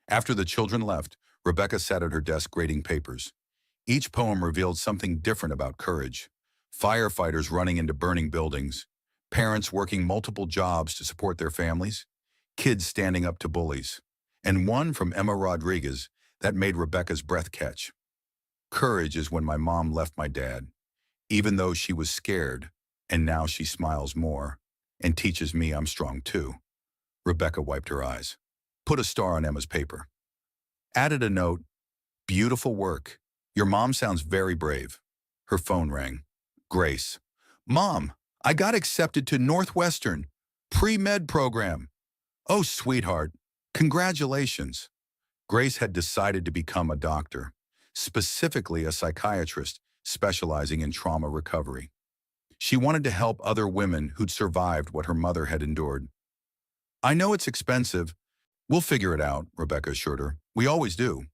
After the children left, Rebecca sat at her desk grading papers. Each poem revealed something different about courage. Firefighters running into burning buildings, parents working multiple jobs to support their families, kids standing up to bullies, and one from Emma Rodriguez that made Rebecca's breath catch. Courage is when my mom left my dad, even though she was scared, and now she smiles more and teaches me I'm strong too. Rebecca wiped her eyes. Put a star on Emma's paper. Added a note, beautiful work. Your mom sounds very brave. Her phone rang. Grace. Mom, I got accepted to Northwestern pre-med program. Oh, sweetheart, congratulations. Grace had decided to become a doctor, specifically a psychiatrist specializing in trauma recovery. She wanted to help other women who'd survived what her mother had endured. I know it's expensive. We'll figure it out, Rebecca assured her. We always do.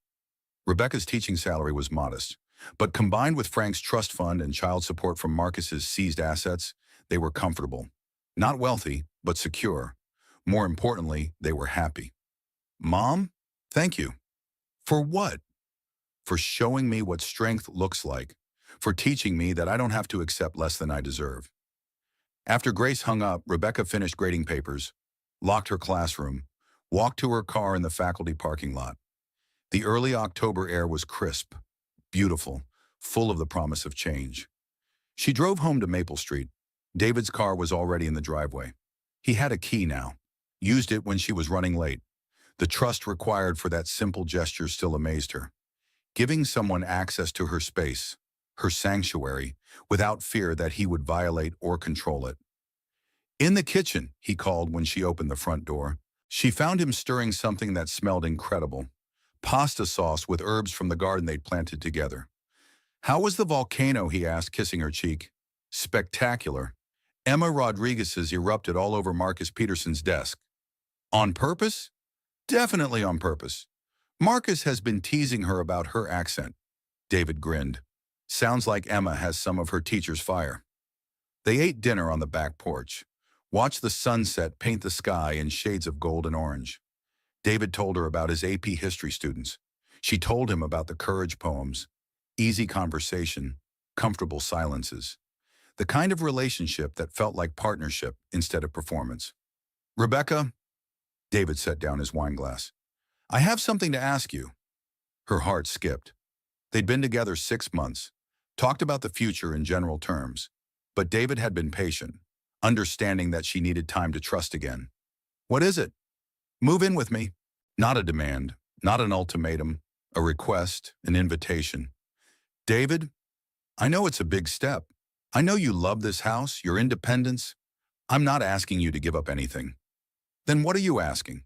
Rebecca's teaching salary was modest, but combined with Frank's trust fund and child support from Marcus's seized assets, they were comfortable. Not wealthy, but secure. More importantly, they were happy. Mom, thank you. For what? For showing me what strength looks like, for teaching me that I don't have to accept less than I deserve. After Grace hung up, Rebecca finished grading papers, locked her classroom, walked to her car in the faculty parking lot. The early October air was crisp, beautiful, full of the promise of change. She drove home to Maple Street. David's car was already in the driveway. He had a key now, used it when she was running late. The trust required for that simple gesture still amazed her. Giving someone access to her space, her sanctuary, without fear that he would violate or control it. In the kitchen, he called when she opened the front door. She found him stirring something that smelled incredible. Pasta sauce with herbs from the garden they'd planted together. How was the volcano, he asked, kissing her cheek. Spectacular. Emma Rodriguez's erupted all over Marcus Peterson's desk. On purpose? Definitely on purpose. Marcus has been teasing her about her accent. David grinned. Sounds like Emma has some of her teacher's fire. They ate dinner on the back porch, watched the sunset paint the sky in shades of gold and orange. David told her about his AP history students. She told him about the courage poems, easy conversation, comfortable silences, the kind of relationship that felt like partnership instead of performance. Rebecca, David set down his wine glass. I have something to ask you. Her heart skipped. They'd been together 6 months, talked about the future in general terms, but David had been patient, understanding that she needed time to trust again. What is it? Move in with me. Not a demand, not an ultimatum, a request, an invitation. David, I know it's a big step. I know you love this house, your independence. I'm not asking you to give up anything. Then what are you asking?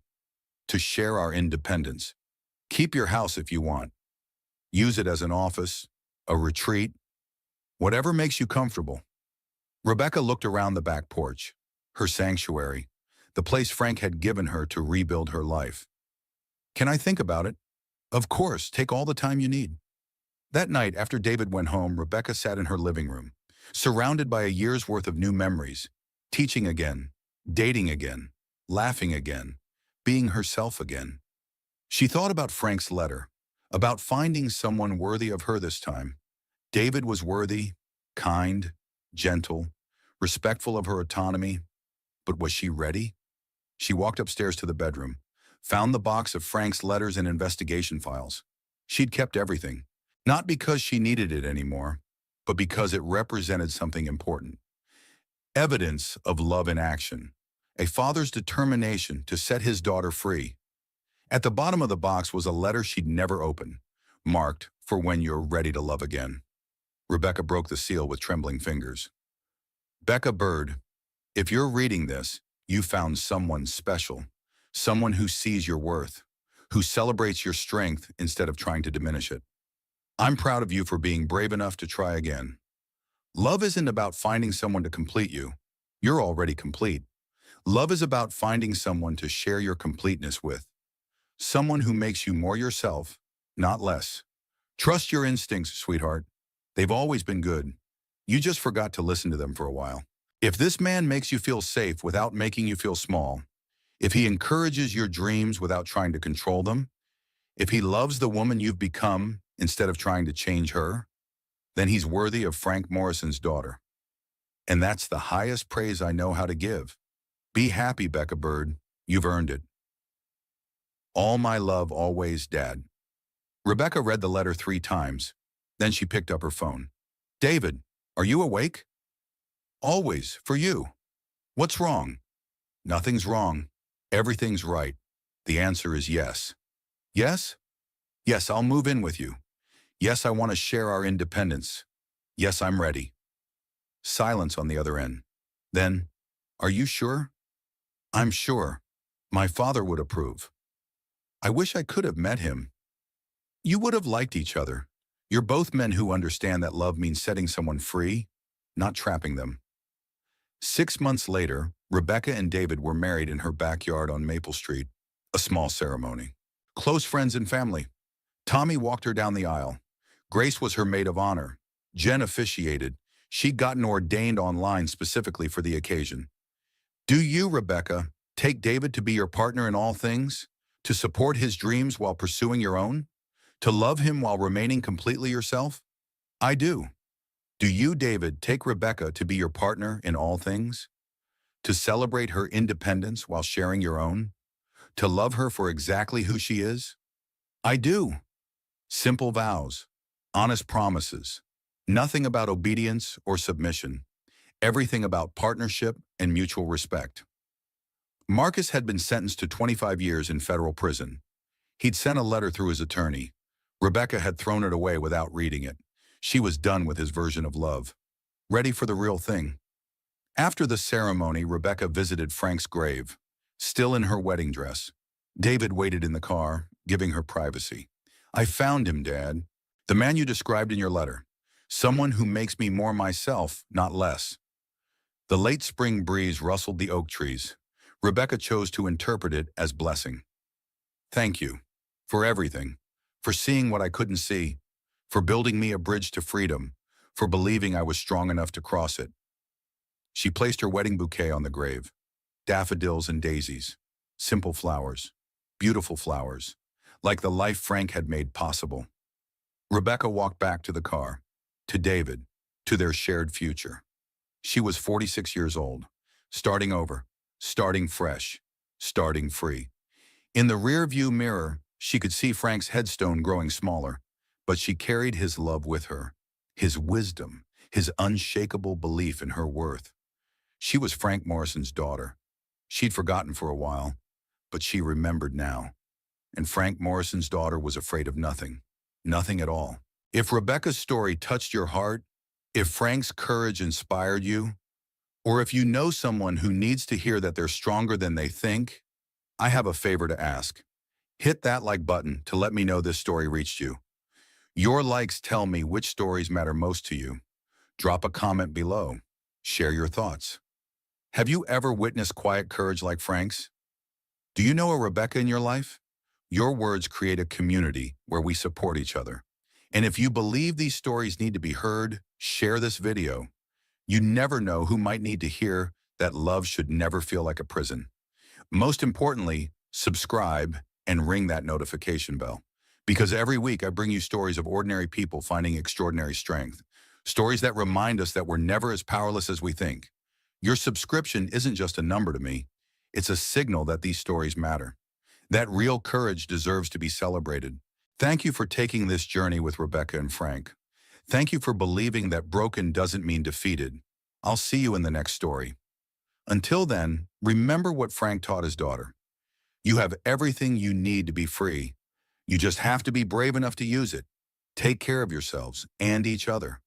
To share our independence. Keep your house if you want. Use it as an office, a retreat, whatever makes you comfortable. Rebecca looked around the back porch, her sanctuary, the place Frank had given her to rebuild her life. Can I think about it? Of course, take all the time you need. That night, after David went home, Rebecca sat in her living room, surrounded by a year's worth of new memories, teaching again, dating again, laughing again, being herself again. She thought about Frank's letter, about finding someone worthy of her this time. David was worthy, kind, gentle, respectful of her autonomy. But was she ready? She walked upstairs to the bedroom, found the box of Frank's letters and investigation files. She'd kept everything, not because she needed it anymore, but because it represented something important. Evidence of love in action, a father's determination to set his daughter free. At the bottom of the box was a letter she'd never opened, marked for when you're ready to love again. Rebecca broke the seal with trembling fingers. Becca Bird, if you're reading this, you found someone special, someone who sees your worth, who celebrates your strength instead of trying to diminish it. I'm proud of you for being brave enough to try again. Love isn't about finding someone to complete you. You're already complete. Love is about finding someone to share your completeness with. Someone who makes you more yourself, not less. Trust your instincts, sweetheart. They've always been good. You just forgot to listen to them for a while. If this man makes you feel safe without making you feel small, if he encourages your dreams without trying to control them, if he loves the woman you've become instead of trying to change her, then he's worthy of Frank Morrison's daughter. And that's the highest praise I know how to give. Be happy, Becca Bird. You've earned it. All my love always, Dad. Rebecca read the letter 3 times. Then she picked up her phone. David, are you awake? Always, for you. What's wrong? Nothing's wrong. Everything's right. The answer is yes. Yes? Yes, I'll move in with you. Yes, I want to share our independence. Yes, I'm ready. Silence on the other end. Then, are you sure? I'm sure. My father would approve. I wish I could have met him. You would have liked each other. You're both men who understand that love means setting someone free, not trapping them. 6 months later, Rebecca and David were married in her backyard on Maple Street, a small ceremony. Close friends and family. Tommy walked her down the aisle. Grace was her maid of honor. Jen officiated. She'd gotten ordained online specifically for the occasion. Do you, Rebecca, take David to be your partner in all things? To support his dreams while pursuing your own? To love him while remaining completely yourself? I do. Do you, David, take Rebecca to be your partner in all things? To celebrate her independence while sharing your own? To love her for exactly who she is? I do. Simple vows, honest promises, nothing about obedience or submission, everything about partnership and mutual respect. Marcus had been sentenced to 25 years in federal prison. He'd sent a letter through his attorney. Rebecca had thrown it away without reading it. She was done with his version of love. Ready for the real thing. After the ceremony, Rebecca visited Frank's grave, still in her wedding dress. David waited in the car, giving her privacy. I found him, Dad. The man you described in your letter. Someone who makes me more myself, not less. The late spring breeze rustled the oak trees. Rebecca chose to interpret it as blessing. Thank you. For everything. For seeing what I couldn't see. For building me a bridge to freedom. For believing I was strong enough to cross it. She placed her wedding bouquet on the grave. Daffodils and daisies. Simple flowers. Beautiful flowers. Like the life Frank had made possible. Rebecca walked back to the car. To David. To their shared future. She was 46 years old. Starting over. Starting fresh. Starting free. In the rear-view mirror, she could see Frank's headstone growing smaller, but she carried his love with her, his wisdom, his unshakable belief in her worth. She was Frank Morrison's daughter. She'd forgotten for a while, but she remembered now. And Frank Morrison's daughter was afraid of nothing, nothing at all. If Rebecca's story touched your heart, if Frank's courage inspired you, or if you know someone who needs to hear that they're stronger than they think, I have a favor to ask. Hit that like button to let me know this story reached you. Your likes tell me which stories matter most to you. Drop a comment below. Share your thoughts. Have you ever witnessed quiet courage like Frank's? Do you know a Rebecca in your life? Your words create a community where we support each other. And if you believe these stories need to be heard, share this video. You never know who might need to hear that love should never feel like a prison. Most importantly, subscribe and ring that notification bell. Because every week I bring you stories of ordinary people finding extraordinary strength. Stories that remind us that we're never as powerless as we think. Your subscription isn't just a number to me. It's a signal that these stories matter. That real courage deserves to be celebrated. Thank you for taking this journey with Rebecca and Frank. Thank you for believing that broken doesn't mean defeated. I'll see you in the next story. Until then, remember what Frank taught his daughter. You have everything you need to be free. You just have to be brave enough to use it. Take care of yourselves and each other.